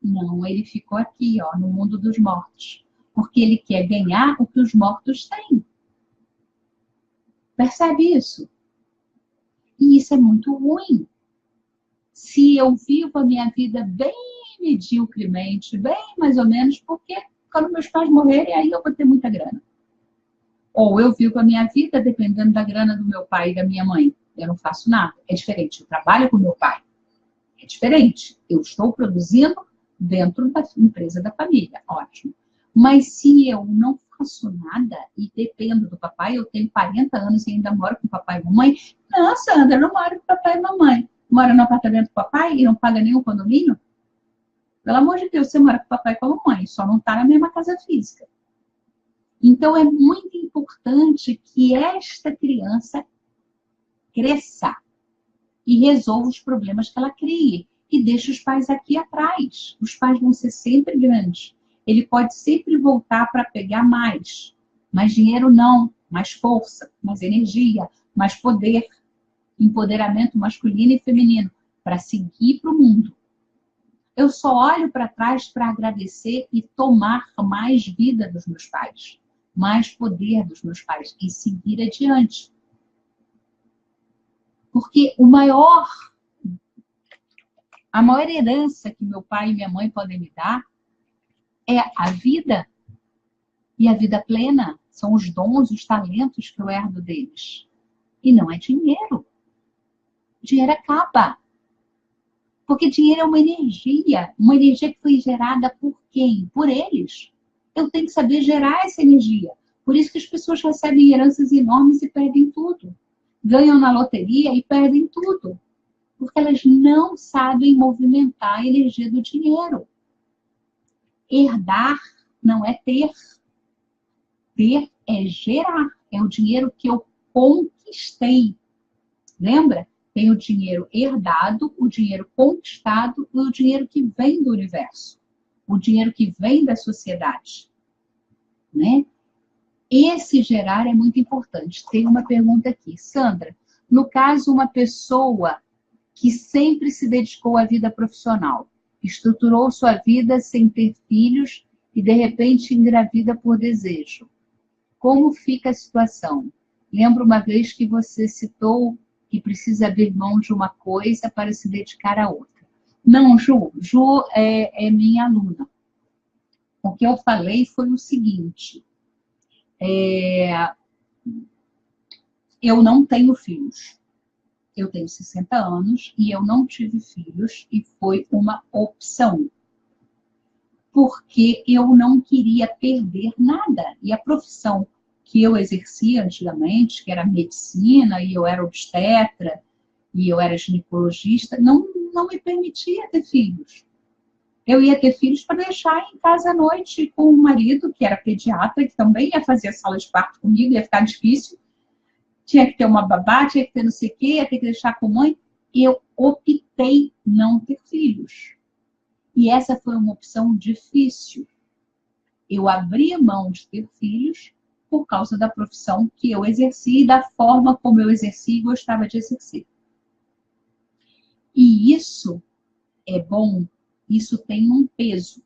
Não, ele ficou aqui, ó, no mundo dos mortos. Porque ele quer ganhar o que os mortos têm. Percebe isso? E isso é muito ruim. Se eu vivo a minha vida bem mediocremente, bem mais ou menos, porque quando meus pais morrerem, aí eu vou ter muita grana. Ou eu vivo a minha vida dependendo da grana do meu pai e da minha mãe. Eu não faço nada. É diferente. Eu trabalho com meu pai. É diferente. Eu estou produzindo dentro da empresa da família. Ótimo. Mas se eu não faço nada e dependo do papai, eu tenho 40 anos e ainda moro com papai e mamãe. Não, Sandra, eu não moro com papai e mamãe. Mora no apartamento do papai e não paga nenhum condomínio? Pelo amor de Deus, você mora com papai e com a mamãe, só não está na mesma casa física. Então, é muito importante que esta criança cresça e resolva os problemas que ela cria. E deixe os pais aqui atrás. Os pais vão ser sempre grandes. Ele pode sempre voltar para pegar mais. Mais dinheiro não, mais força, mais energia, mais poder, empoderamento masculino e feminino, para seguir para o mundo. Eu só olho para trás para agradecer e tomar mais vida dos meus pais, mais poder dos meus pais e seguir adiante. Porque a maior herança que meu pai e minha mãe podem me dar é a vida. E a vida plena são os dons, os talentos que eu herdo deles. E não é dinheiro. Dinheiro acaba. Porque dinheiro é uma energia que foi gerada por quem? Por eles. Eu tenho que saber gerar essa energia. Por isso que as pessoas recebem heranças enormes e perdem tudo. Ganham na loteria e perdem tudo. Porque elas não sabem movimentar a energia do dinheiro. Herdar não é ter. Ter é gerar. É o dinheiro que eu conquistei. Lembra? Tem o dinheiro herdado, o dinheiro conquistado e o dinheiro que vem do universo. O dinheiro que vem da sociedade. Né? Esse gerar é muito importante. Tem uma pergunta aqui. Sandra, no caso, uma pessoa que sempre se dedicou à vida profissional, estruturou sua vida sem ter filhos e, de repente, engravida por desejo. Como fica a situação? Lembro uma vez que você citou que precisa abrir mão de uma coisa para se dedicar a outra. Não, Ju. Ju é minha aluna. O que eu falei foi o seguinte. Eu não tenho filhos. Eu tenho 60 anos e eu não tive filhos e foi uma opção. Porque eu não queria perder nada. E a profissão que eu exercia antigamente, que era medicina, e eu era obstetra, e eu era ginecologista, não me permitia ter filhos. Eu ia ter filhos para deixar em casa à noite com o marido, que era pediatra, que também ia fazer a sala de parto comigo, ia ficar difícil. Tinha que ter uma babá, tinha que ter não sei o quê, ia ter que deixar com mãe. Eu optei não ter filhos. E essa foi uma opção difícil. Eu abri mão de ter filhos por causa da profissão que eu exerci e da forma como eu exerci e gostava de exercer. E isso é bom, isso tem um peso.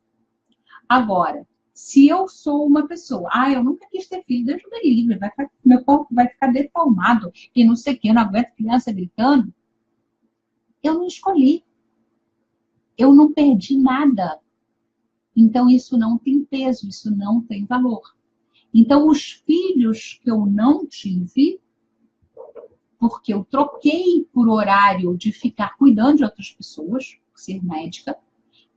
Agora, se eu sou uma pessoa, eu nunca quis ter filho, Deus me livre, meu corpo vai ficar deformado e não sei o que, eu não aguento criança gritando. Eu não escolhi. Eu não perdi nada. Então, isso não tem peso, isso não tem valor. Então, os filhos que eu não tive, porque eu troquei por horário de ficar cuidando de outras pessoas, ser médica,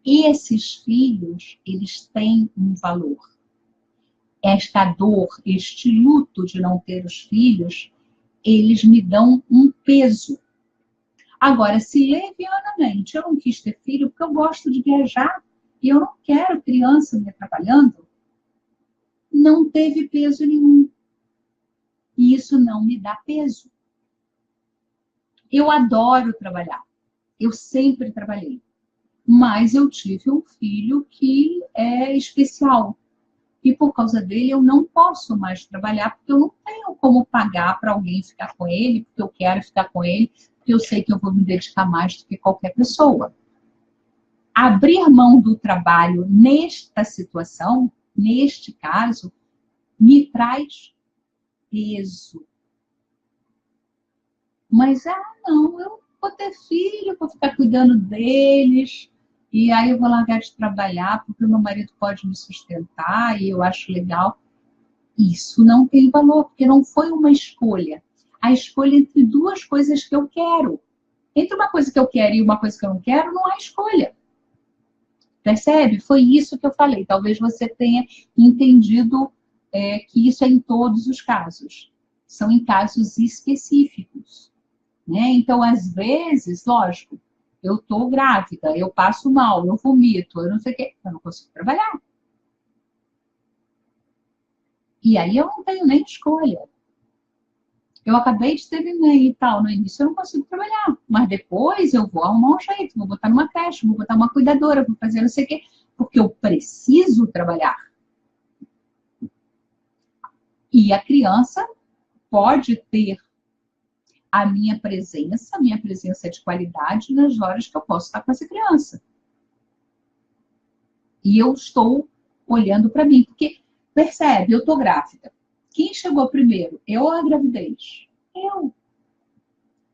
esses filhos, eles têm um valor. Esta dor, este luto de não ter os filhos, eles me dão um peso. Agora, se levianamente eu não quis ter filho porque eu gosto de viajar e eu não quero criança me atrapalhando, não teve peso nenhum. E isso não me dá peso. Eu adoro trabalhar. Eu sempre trabalhei. Mas eu tive um filho que é especial. E por causa dele eu não posso mais trabalhar, porque eu não tenho como pagar para alguém ficar com ele, porque eu quero ficar com ele, porque eu sei que eu vou me dedicar mais do que qualquer pessoa. Abrir mão do trabalho nesta situação, neste caso, me traz peso. Mas, não, eu vou ter filho, vou ficar cuidando deles, e aí eu vou largar de trabalhar, porque o meu marido pode me sustentar, e eu acho legal. Isso não tem valor, porque não foi uma escolha. A escolha entre duas coisas que eu quero. Entre uma coisa que eu quero e uma coisa que eu não quero, não há escolha. Percebe? Foi isso que eu falei. Talvez você tenha entendido que isso é em todos os casos. São em casos específicos. Né? Então, às vezes, lógico, eu estou grávida, eu passo mal, eu vomito, eu não sei o quê, eu não consigo trabalhar. E aí eu não tenho nem escolha. Eu acabei de ter neném e tal, no início eu não consigo trabalhar, mas depois eu vou arrumar um jeito, vou botar numa creche, vou botar uma cuidadora, vou fazer não sei o quê, porque eu preciso trabalhar. E a criança pode ter a minha presença de qualidade nas horas que eu posso estar com essa criança. E eu estou olhando para mim, porque, percebe, eu estou grávida. Quem chegou primeiro? Eu ou a gravidez? Eu.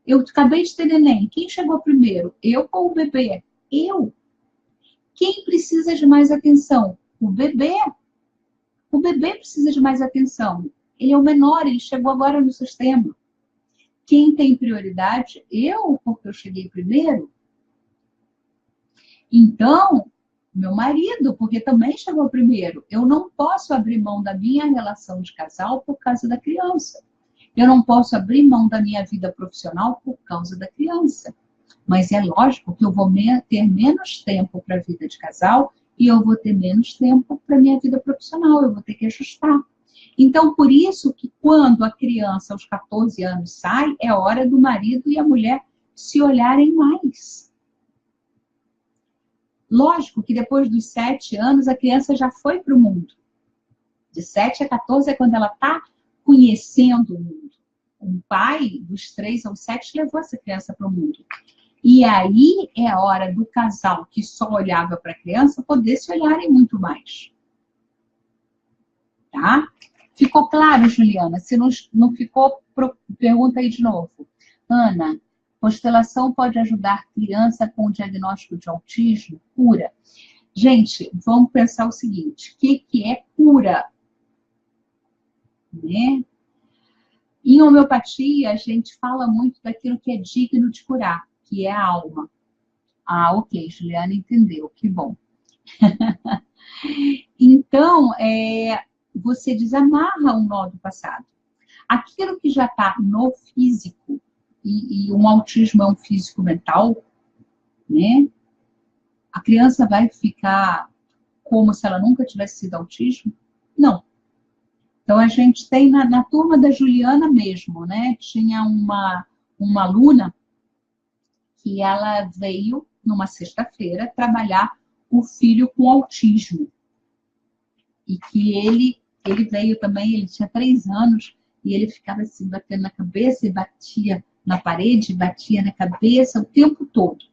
Eu acabei de ter neném. Quem chegou primeiro? Eu ou o bebê? Eu. Quem precisa de mais atenção? O bebê. O bebê precisa de mais atenção. Ele é o menor, ele chegou agora no sistema. Quem tem prioridade? Eu, porque eu cheguei primeiro. Então, meu marido, porque também chegou primeiro. Eu não posso abrir mão da minha relação de casal por causa da criança. Eu não posso abrir mão da minha vida profissional por causa da criança. Mas é lógico que eu vou ter menos tempo para a vida de casal e eu vou ter menos tempo para a minha vida profissional. Eu vou ter que ajustar. Então, por isso que quando a criança aos 14 anos sai, é hora do marido e a mulher se olharem mais. Lógico que depois dos 7 anos, a criança já foi para o mundo. De 7 a 14 é quando ela está conhecendo o mundo. Um pai, dos 3 aos 7, levou essa criança para o mundo. E aí é a hora do casal que só olhava para a criança poder se olharem muito mais. Tá? Ficou claro, Juliana? Se não ficou, pergunta aí de novo. Ana, constelação pode ajudar criança com diagnóstico de autismo? Cura. Gente, vamos pensar o seguinte, o que é cura? Né? Em homeopatia, a gente fala muito daquilo que é digno de curar, que é a alma. Ah, ok, Juliana entendeu, que bom. Então, você desamarra um nó do passado. Aquilo que já está no físico, e um autismo é um físico mental, né? A criança vai ficar como se ela nunca tivesse sido autismo? Não. Então, a gente tem na turma da Juliana mesmo, né? Tinha uma aluna que ela veio numa sexta-feira trabalhar o filho com autismo. E que ele veio também, ele tinha 3 anos, e ele ficava assim, batendo na cabeça e batia na parede, batia na cabeça o tempo todo.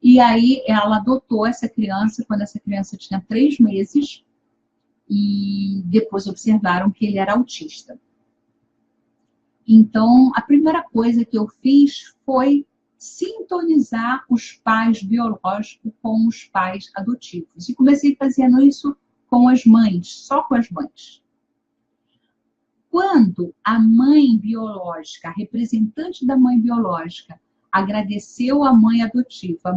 E aí ela adotou essa criança quando essa criança tinha 3 meses, e depois observaram que ele era autista. Então, a primeira coisa que eu fiz foi sintonizar os pais biológicos com os pais adotivos. E comecei fazendo isso com as mães, só com as mães. Quando a mãe biológica, a representante da mãe biológica, agradeceu a mãe adotiva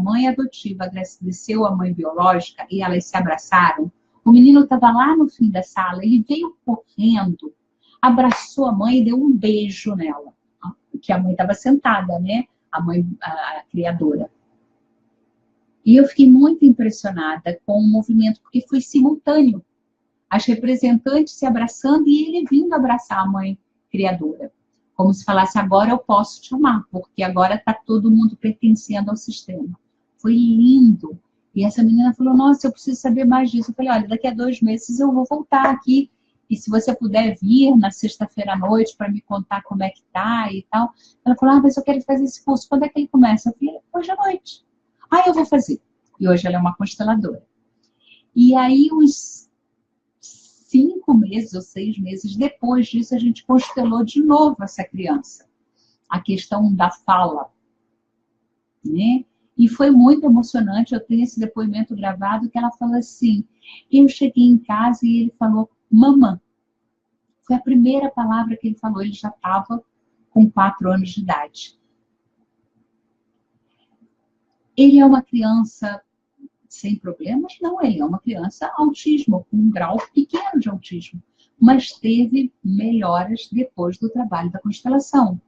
agradeceu a mãe biológica e elas se abraçaram, o menino estava lá no fim da sala, ele veio correndo, abraçou a mãe e deu um beijo nela, que a mãe estava sentada, né? A criadora. E eu fiquei muito impressionada com o movimento, porque foi simultâneo. As representantes se abraçando e ele vindo abraçar a mãe criadora. Como se falasse, agora eu posso te amar, porque agora está todo mundo pertencendo ao sistema. Foi lindo. E essa menina falou, nossa, eu preciso saber mais disso. Eu falei, olha, daqui a 2 meses eu vou voltar aqui. E se você puder vir na sexta-feira à noite para me contar como é que tá e tal. Ela falou, mas eu quero fazer esse curso. Quando é que ele começa? Eu falei, hoje à noite. Eu vou fazer. E hoje ela é uma consteladora. E aí, uns 5 meses ou 6 meses depois disso, a gente constelou de novo essa criança. A questão da fala. Né? E foi muito emocionante, eu tenho esse depoimento gravado, que ela falou assim, eu cheguei em casa e ele falou, mamã. Foi a primeira palavra que ele falou, ele já estava com 4 anos de idade. Ele é uma criança sem problemas? Não, ele é uma criança autismo, com um grau pequeno de autismo, mas teve melhoras depois do trabalho da constelação.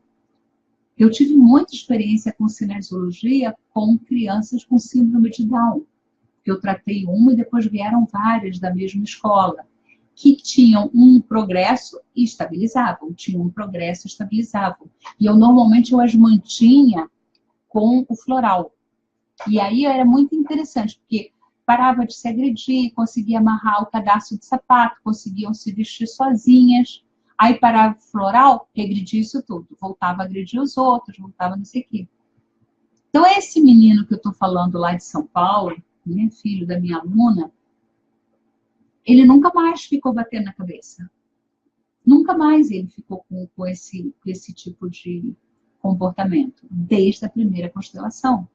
Eu tive muita experiência com cinesiologia com crianças com síndrome de Down. Eu tratei uma e depois vieram várias da mesma escola, que tinham um progresso e estabilizavam, tinham um progresso e estabilizavam. E normalmente eu as mantinha com o floral. E aí era muito interessante, porque parava de se agredir, conseguia amarrar o cadastro de sapato, conseguiam se vestir sozinhas. Aí parava o floral, regredia isso tudo. Voltava a agredir os outros, voltava não sei o quê. Então, esse menino que eu estou falando lá de São Paulo, né, filho da minha aluna, ele nunca mais ficou batendo na cabeça. Nunca mais ele ficou com esse tipo de comportamento, desde a primeira constelação.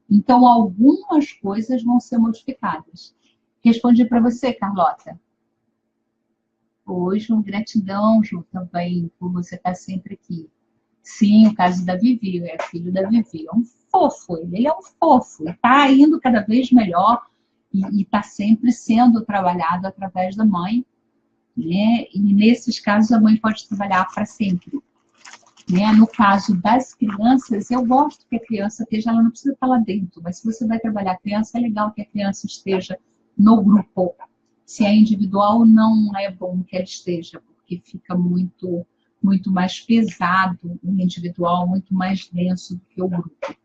Então, algumas coisas vão ser modificadas. Respondi para você, Carlota. Hoje, gratidão, Ju, também, por você estar sempre aqui. Sim, o caso da Vivi, é filho da Vivi. É um fofo, ele é um fofo. Está indo cada vez melhor e está sempre sendo trabalhado através da mãe. Né? E nesses casos, a mãe pode trabalhar para sempre. Né? No caso das crianças, eu gosto que a criança esteja, ela não precisa estar lá dentro, mas se você vai trabalhar a criança, é legal que a criança esteja no grupo. Se é individual, não é bom que ela esteja, porque fica muito mais pesado o individual, muito mais denso do que o grupo.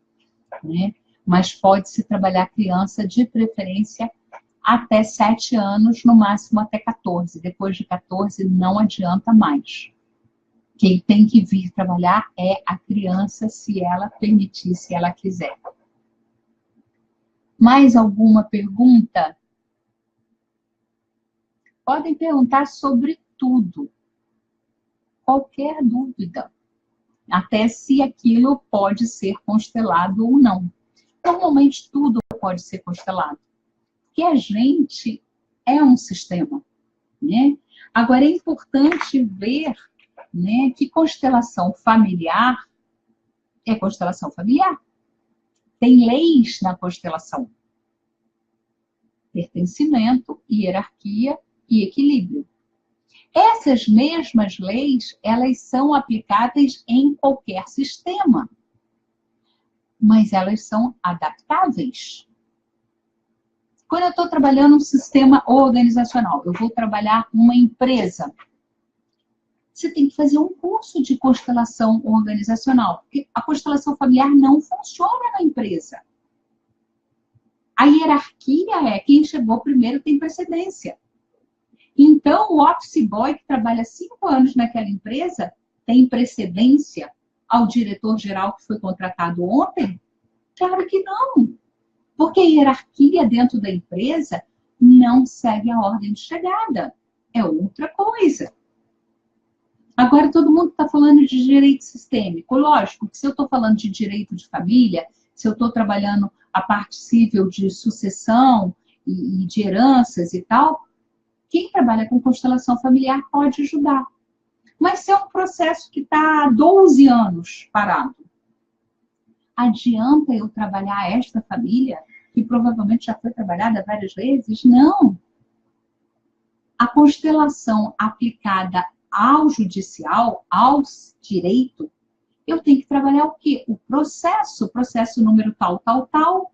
Né? Mas pode-se trabalhar a criança, de preferência, até 7 anos, no máximo até 14. Depois de 14, não adianta mais. Quem tem que vir trabalhar é a criança, se ela permitir, se ela quiser. Mais alguma pergunta? Podem perguntar sobre tudo. qualquer dúvida, até se aquilo pode ser constelado ou não. Normalmente tudo pode ser constelado, porque a gente é um sistema, né? Agora é importante ver, né, que constelação familiar é constelação familiar. Tem leis na constelação: pertencimento, hierarquia e equilíbrio. Essas mesmas leis, elas são aplicáveis em qualquer sistema, mas elas são adaptáveis. Quando eu estou trabalhando um sistema organizacional, eu vou trabalhar uma empresa, você tem que fazer um curso de constelação organizacional, porque a constelação familiar não funciona na empresa. A hierarquia é quem chegou primeiro tem precedência. Então, o office boy que trabalha 5 anos naquela empresa tem precedência ao diretor-geral que foi contratado ontem? Claro que não. Porque a hierarquia dentro da empresa não segue a ordem de chegada. É outra coisa. Agora, todo mundo está falando de direito sistêmico. Lógico que se eu estou falando de direito de família, se eu estou trabalhando a parte civil de sucessão e de heranças e tal, quem trabalha com constelação familiar pode ajudar. Mas se é um processo que está há 12 anos parado, adianta eu trabalhar esta família, que provavelmente já foi trabalhada várias vezes? Não. A constelação aplicada ao judicial, ao direito, eu tenho que trabalhar o quê? O processo número tal, tal, tal.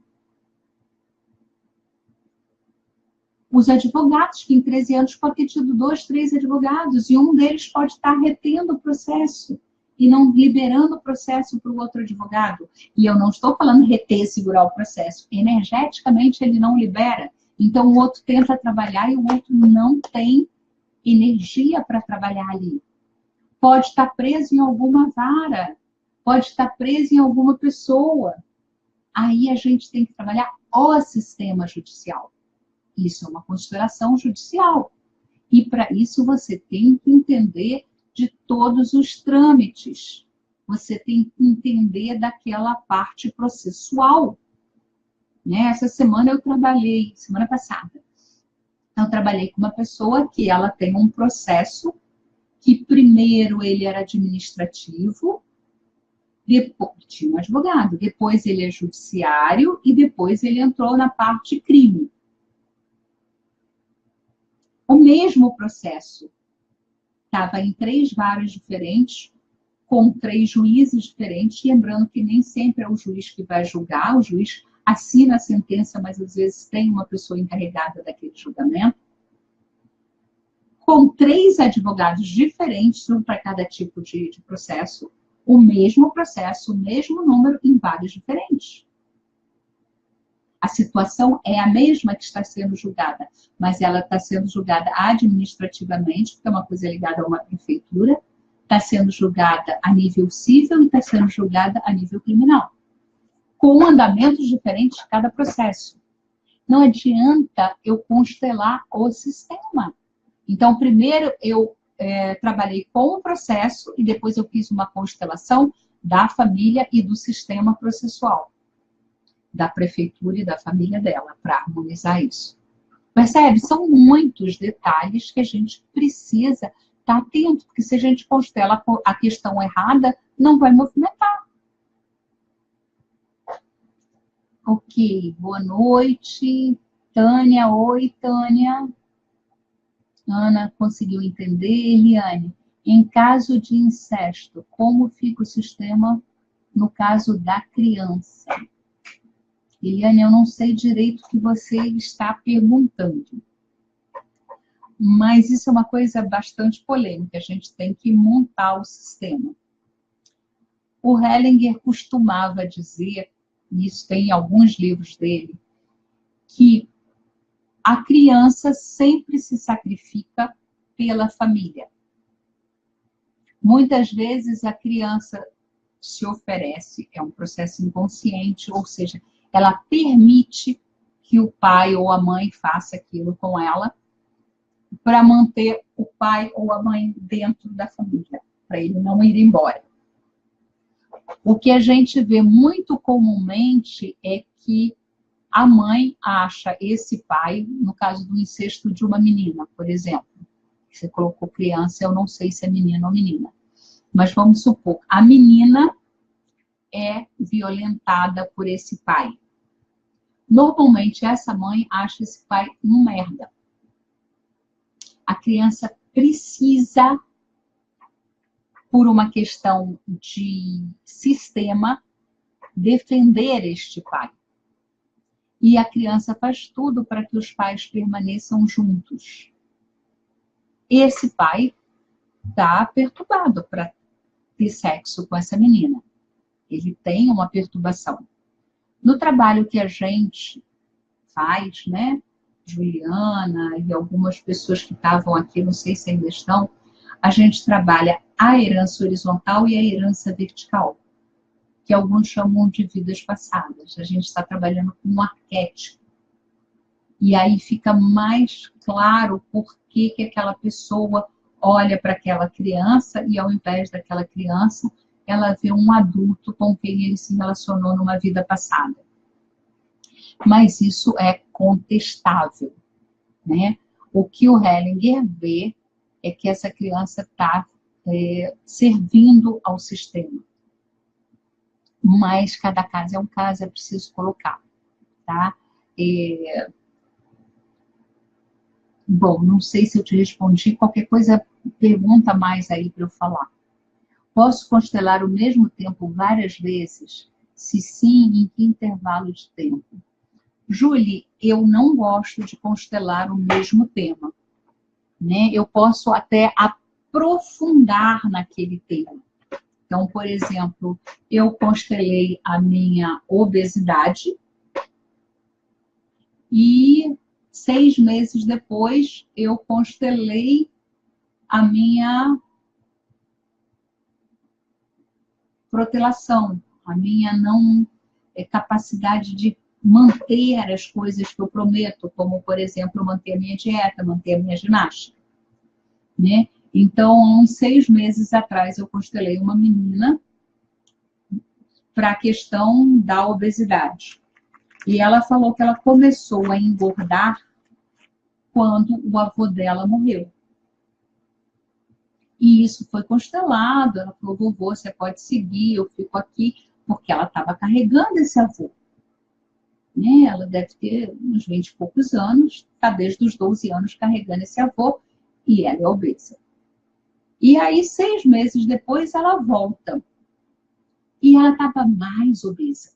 Os advogados, que em 13 anos pode ter tido 2, 3 advogados, e um deles pode estar retendo o processo e não liberando o processo para o outro advogado. E eu não estou falando reter, segurar o processo. Energeticamente ele não libera. Então o outro tenta trabalhar e o outro não tem energia para trabalhar ali. Pode estar preso em alguma vara, pode estar preso em alguma pessoa. Aí a gente tem que trabalhar o sistema judicial. Isso é uma constelação judicial. E para isso você tem que entender de todos os trâmites. Você tem que entender daquela parte processual. Né? Essa semana eu trabalhei, semana passada, eu trabalhei com uma pessoa que ela tem um processo que primeiro ele era administrativo, depois tinha um advogado, depois ele é judiciário e depois ele entrou na parte crime. O mesmo processo estava em 3 varas diferentes, com 3 juízes diferentes, lembrando que nem sempre é o juiz que vai julgar, o juiz assina a sentença, mas às vezes tem uma pessoa encarregada daquele julgamento, com 3 advogados diferentes, um para cada tipo de processo, o mesmo processo, o mesmo número, em varas diferentes. A situação é a mesma que está sendo julgada, mas ela está sendo julgada administrativamente, porque é uma coisa ligada a uma prefeitura, está sendo julgada a nível civil e está sendo julgada a nível criminal, com andamentos diferentes de cada processo. Não adianta eu constelar o sistema. Então, primeiro eu trabalhei com o processo e depois eu fiz uma constelação da família e do sistema processual, da prefeitura e da família dela, para harmonizar isso. Percebe? São muitos detalhes que a gente precisa estar atento, porque se a gente constela a questão errada, não vai movimentar. Ok, boa noite. Tânia, oi, Tânia. Ana conseguiu entender. Eliane, em caso de incesto, como fica o sistema no caso da criança? Eliane, eu não sei direito o que você está perguntando. Mas isso é uma coisa bastante polêmica. A gente tem que montar o sistema. O Hellinger costumava dizer, e isso tem em alguns livros dele, que a criança sempre se sacrifica pela família. Muitas vezes a criança se oferece, é um processo inconsciente, ou seja, ela permite que o pai ou a mãe faça aquilo com ela para manter o pai ou a mãe dentro da família. para ele não ir embora. O que a gente vê muito comumente é que a mãe acha esse pai, no caso do incesto de uma menina, por exemplo. Você colocou criança, eu não sei se é menino ou menina. Mas vamos supor, a menina é violentada por esse pai. Normalmente, essa mãe acha esse pai um merda. A criança precisa, por uma questão de sistema, defender este pai. E a criança faz tudo para que os pais permaneçam juntos. Esse pai está perturbado para ter sexo com essa menina. Ele tem uma perturbação. No trabalho que a gente faz, né, Juliana e algumas pessoas que estavam aqui, não sei se ainda estão, a gente trabalha a herança horizontal e a herança vertical, que alguns chamam de vidas passadas. A gente está trabalhando com um arquétipo. E aí fica mais claro por que aquela pessoa olha para aquela criança e, ao invés daquela criança, ela vê um adulto com quem ele se relacionou numa vida passada. Mas isso é contestável, né? O que o Hellinger vê é que essa criança está servindo ao sistema. Mas cada caso é um caso, é preciso colocar, tá? Bom, não sei se eu te respondi, qualquer coisa, pergunta mais aí para eu falar. Posso constelar o mesmo tempo várias vezes? Se sim, em que intervalo de tempo? Julie, eu não gosto de constelar o mesmo tema, né? Eu posso até aprofundar naquele tema. Então, por exemplo, eu constelei a minha obesidade e 6 meses depois eu constelei a minha protelação, a minha não capacidade de manter as coisas que eu prometo, como, por exemplo, manter a minha dieta, manter a minha ginástica, né? Então, há uns 6 meses atrás, eu constelei uma menina para a questão da obesidade. E ela falou que ela começou a engordar quando o avô dela morreu. E isso foi constelado. Ela falou, vovô, você pode seguir, eu fico aqui, porque ela estava carregando esse avô. Né? Ela deve ter uns 20 e poucos anos, está desde os 12 anos carregando esse avô, e ela é obesa. E aí, 6 meses depois, ela volta. E ela estava mais obesa.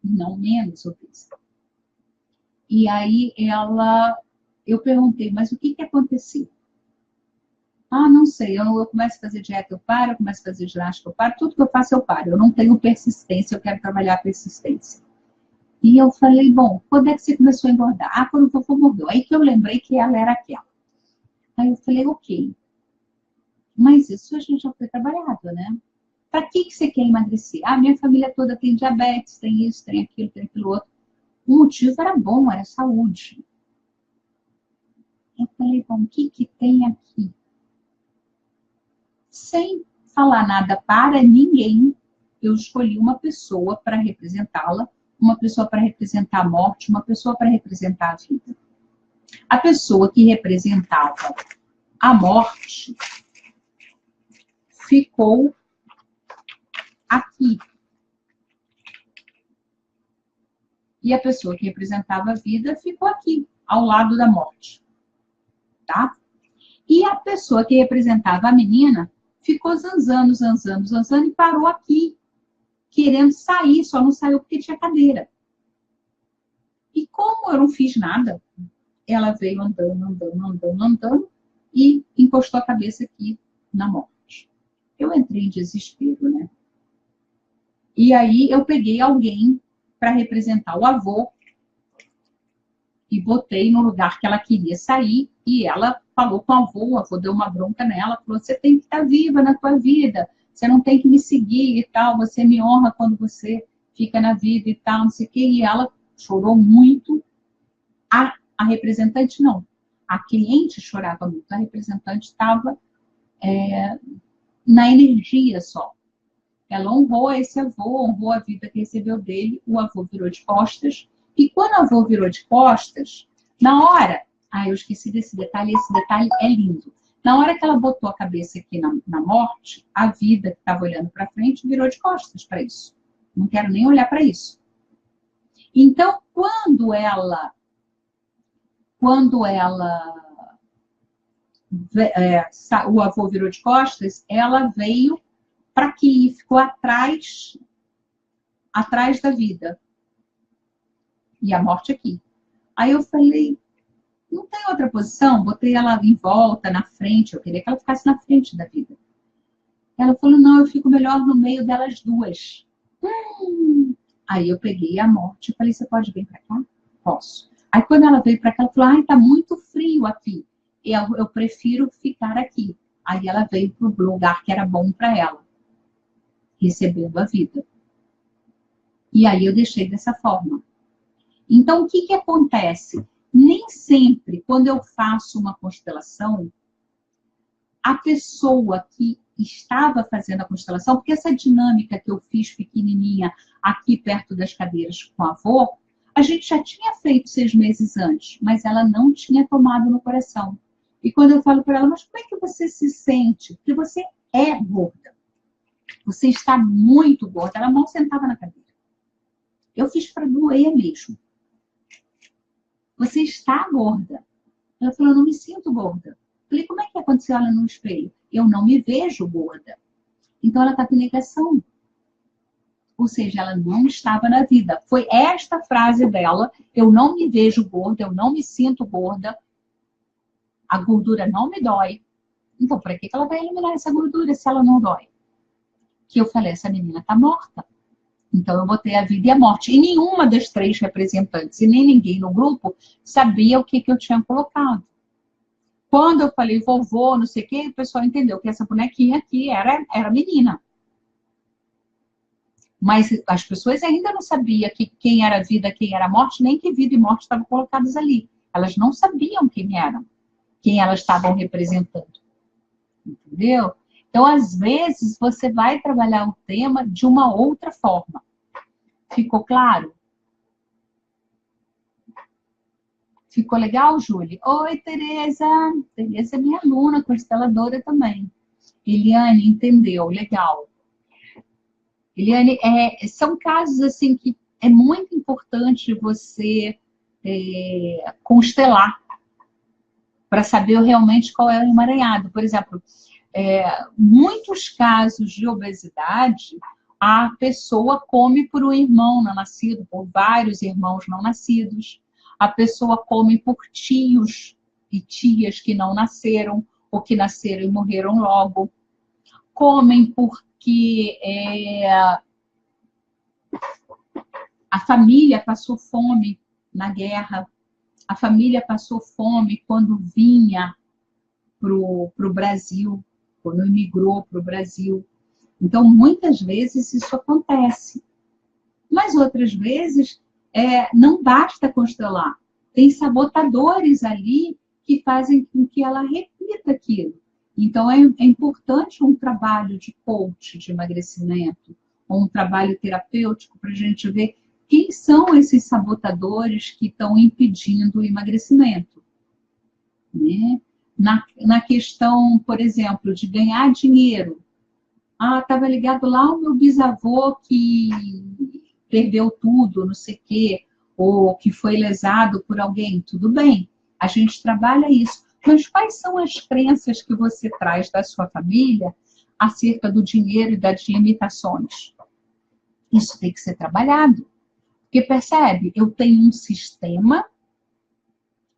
Não menos obesa. E aí, eu perguntei, mas o que aconteceu? Ah, não sei, eu começo a fazer dieta, eu paro, eu começo a fazer ginástica, eu paro, tudo que eu faço, eu paro. Eu não tenho persistência, eu quero trabalhar a persistência. E eu falei, bom, quando é que você começou a engordar? Ah, quando o vovô morreu. Aí que eu lembrei que ela era aquela. Aí eu falei, ok. Mas isso a gente já foi trabalhado, né? Para que você quer emagrecer? Ah, minha família toda tem diabetes, tem isso, tem aquilo outro. O motivo era bom, era saúde. Eu falei, bom, o que tem aqui? Sem falar nada para ninguém, eu escolhi uma pessoa para representá-la, uma pessoa para representar a morte, uma pessoa para representar a vida. A pessoa que representava a morte ficou aqui. E a pessoa que representava a vida ficou aqui, ao lado da morte. Tá? E a pessoa que representava a menina ficou zanzando e parou aqui, querendo sair, só não saiu porque tinha cadeira. E como eu não fiz nada, ela veio andando e encostou a cabeça aqui na morte. Eu entrei em desespero, né? E aí eu peguei alguém para representar o avô e botei no lugar que ela queria sair e ela falou com o avô deu uma bronca nela, falou, você tem que estar viva na tua vida, você não tem que me seguir e tal, você me honra quando você fica na vida e tal, não sei o quê. E ela chorou muito. A representante não. A cliente chorava muito. A representante estava na energia só. Ela honrou esse avô, honrou a vida que recebeu dele, o avô virou de costas, e quando o avô virou de costas, na hora, eu esqueci desse detalhe, esse detalhe é lindo. Na hora que ela botou a cabeça aqui na morte, a vida que estava olhando para frente virou de costas para isso. Não quero nem olhar para isso. Então, quando o avô virou de costas, ela veio para aqui, ficou atrás da vida. E a morte aqui. Aí eu falei, não tem outra posição? Botei ela em volta, na frente, eu queria que ela ficasse na frente da vida. Ela falou, não, eu fico melhor no meio delas duas. Aí eu peguei a morte e falei, você pode vir para cá? Posso. Aí quando ela veio para cá, ela falou, tá muito frio aqui. Eu prefiro ficar aqui. Aí ela veio para o lugar que era bom para ela, recebendo a vida. E aí eu deixei dessa forma. Então, o que acontece? Nem sempre, quando eu faço uma constelação, a pessoa que estava fazendo a constelação, porque essa dinâmica que eu fiz pequenininha aqui perto das cadeiras com a avó, a gente já tinha feito 6 meses antes, mas ela não tinha tomado no coração. E quando eu falo para ela, mas como é que você se sente? Porque você é gorda. Você está muito gorda. Ela mal sentava na cadeira. Eu fiz para doer mesmo. Você está gorda. Ela falou, eu não me sinto gorda. Falei, como é que aconteceu ela no espelho? Eu não me vejo gorda. Então ela está com negação. Ou seja, ela não estava na vida. Foi esta frase dela, eu não me vejo gorda, eu não me sinto gorda, a gordura não me dói. Então, para que ela vai eliminar essa gordura se ela não dói? Que eu falei, essa menina está morta. Então, eu botei a vida e a morte. E nenhuma das 3 representantes, e nem ninguém no grupo, sabia o que eu tinha colocado. Quando eu falei vovô, não sei o quê, o pessoal entendeu que essa bonequinha aqui era menina. Mas as pessoas ainda não sabiam quem era vida, quem era morte, nem que vida e morte estavam colocadas ali. Elas não sabiam quem eram, quem elas estavam representando. Entendeu? Então, às vezes, você vai trabalhar o tema de uma outra forma. Ficou claro? Ficou legal, Júlia? Oi, Tereza. Tereza é minha aluna, consteladora também. Eliane, entendeu? Legal. Eliane, são casos assim que é muito importante você constelar para saber realmente qual é o emaranhado. Por exemplo, muitos casos de obesidade, a pessoa come por um irmão não nascido, por vários irmãos não nascidos. A pessoa come por tios e tias que não nasceram, ou que nasceram e morreram logo. Comem porque a família passou fome na guerra. A família passou fome quando vinha para o Brasil, quando imigrou para o Brasil. Então, muitas vezes isso acontece. Mas outras vezes, não basta constelar. Tem sabotadores ali que fazem com que ela repita aquilo. Então, é importante um trabalho de coach de emagrecimento, ou um trabalho terapêutico para a gente ver quem são esses sabotadores que estão impedindo o emagrecimento. Né? Na questão, por exemplo, de ganhar dinheiro. Estava ligado lá o meu bisavô que perdeu tudo, não sei o quê, ou que foi lesado por alguém. Tudo bem, a gente trabalha isso. Mas quais são as crenças que você traz da sua família acerca do dinheiro e das limitações? Isso tem que ser trabalhado. Porque, percebe, eu tenho um sistema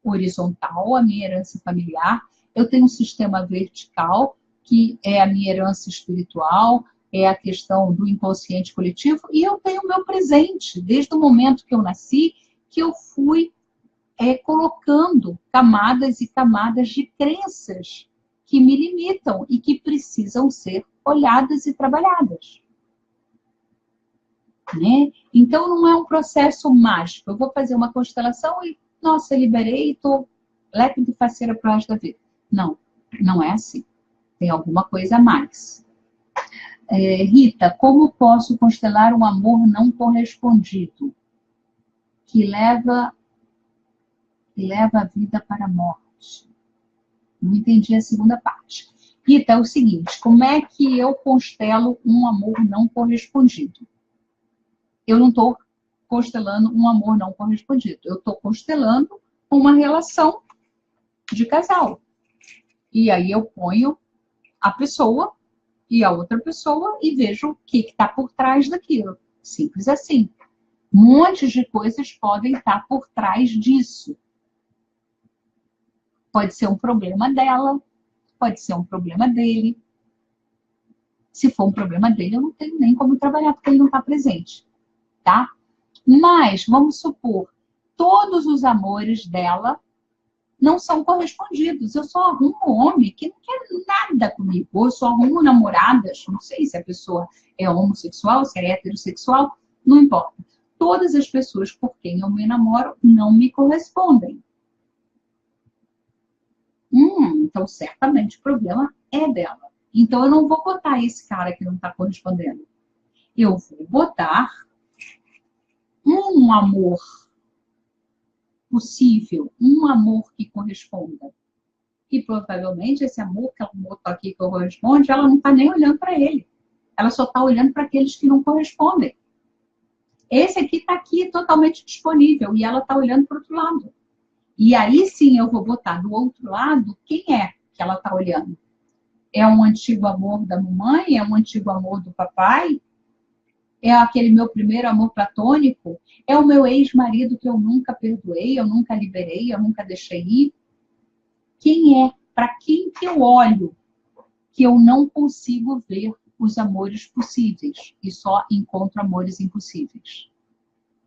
horizontal, a minha herança familiar, eu tenho um sistema vertical, que é a minha herança espiritual, é a questão do inconsciente coletivo, e eu tenho o meu presente, desde o momento que eu nasci, que eu fui colocando camadas e camadas de crenças que me limitam e que precisam ser olhadas e trabalhadas. Né? Então, não é um processo mágico. Eu vou fazer uma constelação e, nossa, liberei e estou leque de faceira para o resto da vida. Não, não é assim. Tem alguma coisa a mais. Rita, como posso constelar um amor não correspondido que leva a vida para a morte? Não entendi a segunda parte. Rita, é o seguinte, como é que eu constelo um amor não correspondido? Eu não estou constelando um amor não correspondido. Eu estou constelando uma relação de casal. E aí eu ponho a pessoa e a outra pessoa e vejo o que está por trás daquilo. Simples assim. Um monte de coisas podem estar por trás disso. Pode ser um problema dela, pode ser um problema dele. Se for um problema dele, eu não tenho nem como trabalhar, porque ele não está presente. Tá? Mas, vamos supor, todos os amores dela não são correspondidos. Eu só arrumo homem que não quer nada comigo. Ou eu só arrumo namoradas, não sei se a pessoa é homossexual, se é heterossexual, não importa. Todas as pessoas por quem eu me namoro não me correspondem. Então certamente o problema é dela. Então eu não vou botar esse cara que não está correspondendo. Eu vou botar um amor possível, um amor que corresponda. E provavelmente esse amor que ela botou aqui que corresponde, ela não está nem olhando para ele. Ela só está olhando para aqueles que não correspondem. Esse aqui está aqui totalmente disponível e ela está olhando para o outro lado. E aí sim eu vou botar do outro lado quem é que ela está olhando. É um antigo amor da mamãe? É um antigo amor do papai? É aquele meu primeiro amor platônico? É o meu ex-marido que eu nunca perdoei, eu nunca liberei, eu nunca deixei ir? Quem é? Para quem que eu olho que eu não consigo ver os amores possíveis e só encontro amores impossíveis?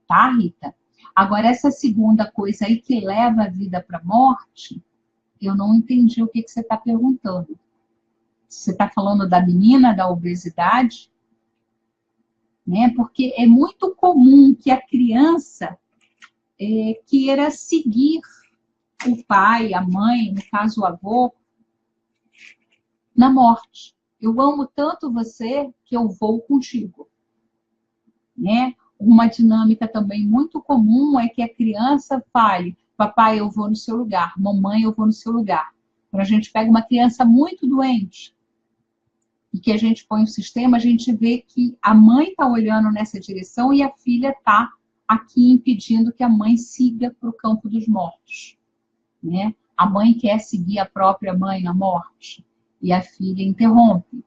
Tá, Rita? Agora, essa segunda coisa aí que leva a vida para a morte, eu não entendi o que você está perguntando. Você está falando da menina, da obesidade? Né? Porque é muito comum que a criança queira seguir o pai, a mãe, no caso o avô, na morte. Eu amo tanto você que eu vou contigo. Né? Uma dinâmica também muito comum é que a criança fale, papai, eu vou no seu lugar, mamãe, eu vou no seu lugar. Quando a gente pega uma criança muito doente e que a gente põe o sistema, a gente vê que a mãe está olhando nessa direção e a filha está aqui impedindo que a mãe siga para o campo dos mortos. Né? A mãe quer seguir a própria mãe na morte e a filha interrompe.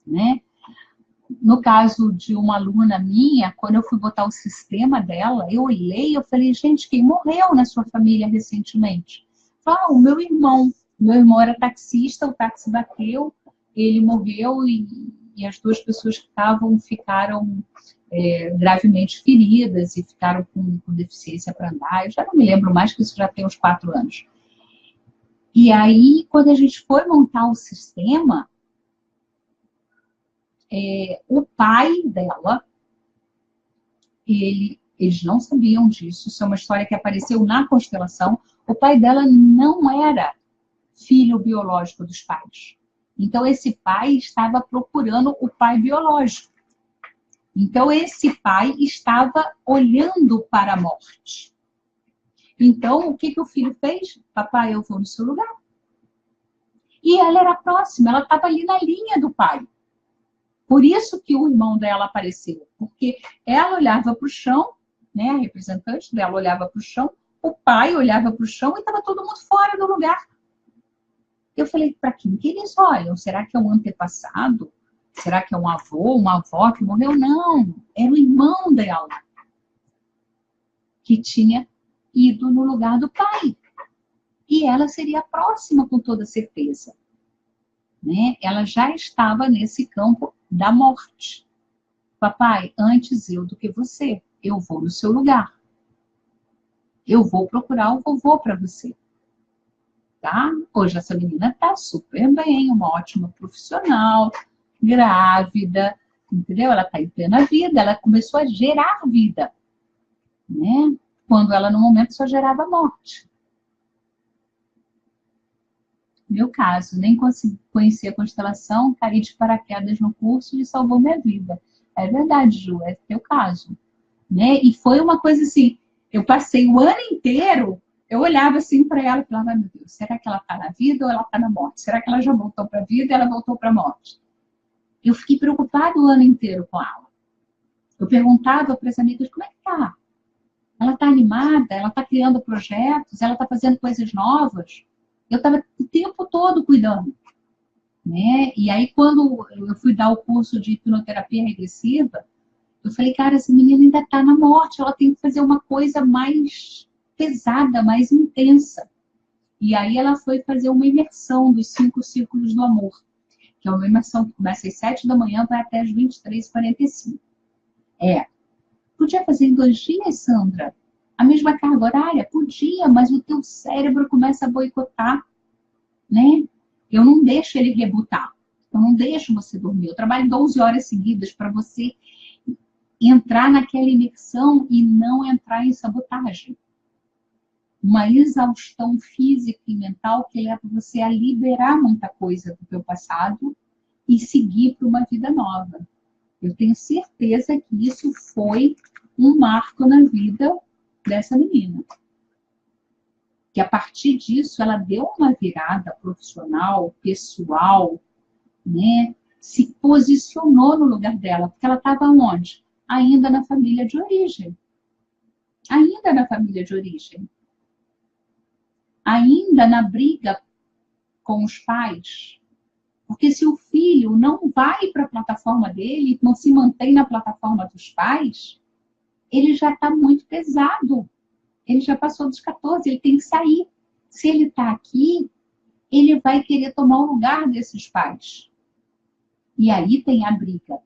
Né? No caso de uma aluna minha, quando eu fui botar o sistema dela, eu olhei e eu falei, gente, quem morreu na sua família recentemente? O meu irmão. Meu irmão era taxista, o táxi bateu, ele morreu e as duas pessoas que estavam ficaram gravemente feridas e ficaram com deficiência para andar. Eu já não me lembro mais, que isso já tem uns 4 anos. E aí, quando a gente foi montar o sistema, o pai dela, eles não sabiam disso, isso é uma história que apareceu na constelação, o pai dela não era filho biológico dos pais. Então, esse pai estava procurando o pai biológico. Então, esse pai estava olhando para a morte. Então, o que o filho fez? Papai, eu vou no seu lugar. E ela era próxima, ela estava ali na linha do pai. Por isso que o irmão dela apareceu, porque ela olhava para o chão, né, a representante dela olhava para o chão, o pai olhava para o chão e estava todo mundo fora do lugar. Eu falei, para quem que eles olham? Será que é um antepassado? Será que é um avô, uma avó que morreu? Não, era o irmão dela que tinha ido no lugar do pai. E ela seria a próxima, com toda certeza. Né? Ela já estava nesse campo da morte. Papai, antes eu do que você, eu vou no seu lugar. Eu vou procurar o vovô para você. Tá? Hoje essa menina está super bem, uma ótima profissional, grávida, entendeu? Ela está em plena vida, ela começou a gerar vida, né? Quando ela no momento só gerava morte. Meu caso, nem consegui conhecer a constelação, caí de paraquedas no curso e salvou minha vida. É verdade, Ju, é teu caso, né? E foi uma coisa assim, eu passei o ano inteiro, eu olhava assim para ela e falava, meu Deus, será que ela está na vida ou ela está na morte? Será que ela já voltou para a vida ou ela voltou para a morte? Eu fiquei preocupada o ano inteiro com ela. Eu perguntava para as amigas, como é que tá? Ela está animada? Ela está criando projetos? Ela está fazendo coisas novas? Eu estava o tempo todo cuidando, né? E aí, quando eu fui dar o curso de hipnoterapia regressiva, eu falei, cara, essa menina ainda está na morte, ela tem que fazer uma coisa mais pesada, mais intensa. E aí ela foi fazer uma imersão dos 5 círculos do amor, que é uma imersão que começa às 7 da manhã, vai até às 23h45. Podia fazer em 2 dias, Sandra? A mesma carga horária? Podia, mas o teu cérebro começa a boicotar, né? Eu não deixo ele rebutar. Eu não deixo você dormir. Eu trabalho 12 horas seguidas para você entrar naquela imersão e não entrar em sabotagem. Uma exaustão física e mental que leva você a liberar muita coisa do teu passado e seguir para uma vida nova. Eu tenho certeza que isso foi um marco na vida dessa menina. Que a partir disso ela deu uma virada profissional, pessoal, né? Se posicionou no lugar dela, porque ela estava onde? Ainda na família de origem. Ainda na família de origem. Ainda na briga com os pais. Porque se o filho não vai para a plataforma dele, não se mantém na plataforma dos pais, ele já está muito pesado. Ele já passou dos 14, ele tem que sair. Se ele está aqui, ele vai querer tomar o lugar desses pais. E aí tem a briga.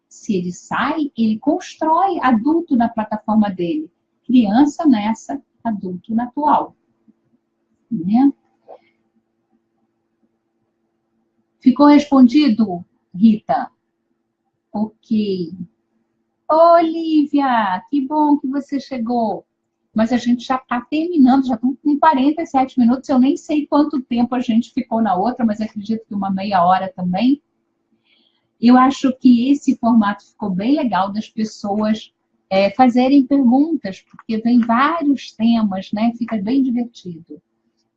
Se ele sai, ele constrói adulto na plataforma dele. Criança nessa, adulto na atual. Né? Ficou respondido, Rita? Ok. Olivia, que bom que você chegou. Mas a gente já está terminando, já estamos com 47 minutos. Eu nem sei quanto tempo a gente ficou na outra, mas acredito que uma meia hora também. Eu acho que esse formato ficou bem legal das pessoas fazerem perguntas, porque vem vários temas, né? Fica bem divertido.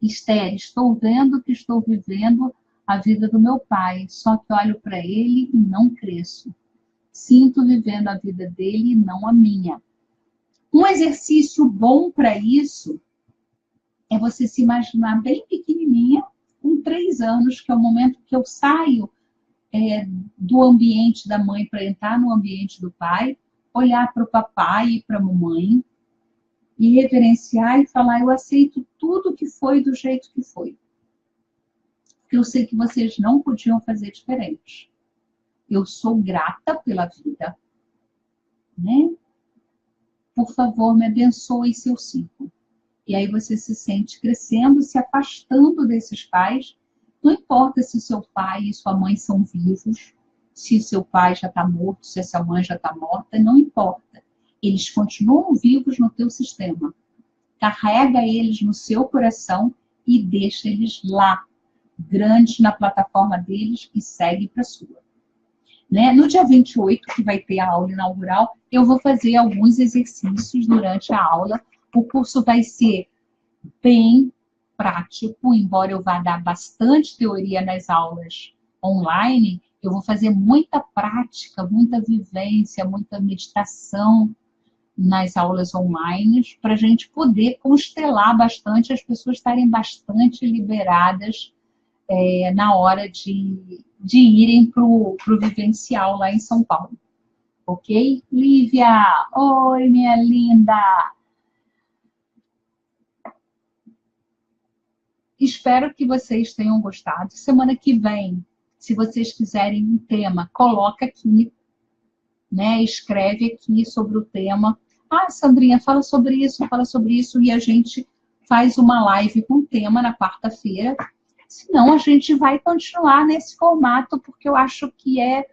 Esther, estou vendo que estou vivendo a vida do meu pai, só que olho para ele e não cresço. Sinto vivendo a vida dele e não a minha. Um exercício bom para isso é você se imaginar bem pequenininha, com 3 anos, que é o momento que eu saio do ambiente da mãe para entrar no ambiente do pai, olhar para o papai e para a mamãe e reverenciar e falar, eu aceito tudo que foi do jeito que foi. Porque eu sei que vocês não podiam fazer diferente. Eu sou grata pela vida, né? Por favor, me abençoe seu ciclo. E aí você se sente crescendo, se afastando desses pais. Não importa se seu pai e sua mãe são vivos, se seu pai já está morto, se essa mãe já está morta, não importa. Eles continuam vivos no teu sistema. Carrega eles no seu coração e deixa eles lá, grandes na plataforma deles e segue para a sua. Né? No dia 28, que vai ter a aula inaugural, eu vou fazer alguns exercícios durante a aula. O curso vai ser bem prático, embora eu vá dar bastante teoria nas aulas online, eu vou fazer muita prática, muita vivência, muita meditação nas aulas online, para a gente poder constelar bastante, as pessoas estarem bastante liberadas na hora de irem para o vivencial lá em São Paulo. Ok? Lívia, oi, minha linda! Espero que vocês tenham gostado. Semana que vem, se vocês quiserem um tema, coloca aqui, né? Escreve aqui sobre o tema. Ah, Sandrinha, fala sobre isso, e a gente faz uma live com tema na quarta-feira. Senão, a gente vai continuar nesse formato, porque eu acho que é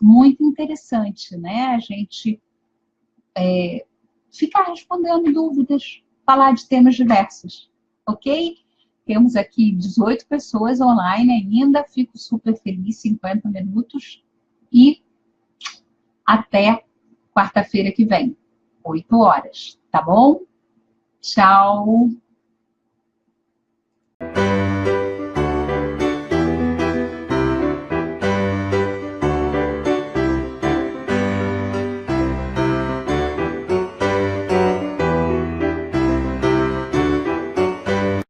muito interessante, né? A gente ficar respondendo dúvidas, falar de temas diversos, ok? Temos aqui 18 pessoas online ainda. Fico super feliz, 50 minutos. E até quarta-feira que vem, 8 horas, tá bom? Tchau!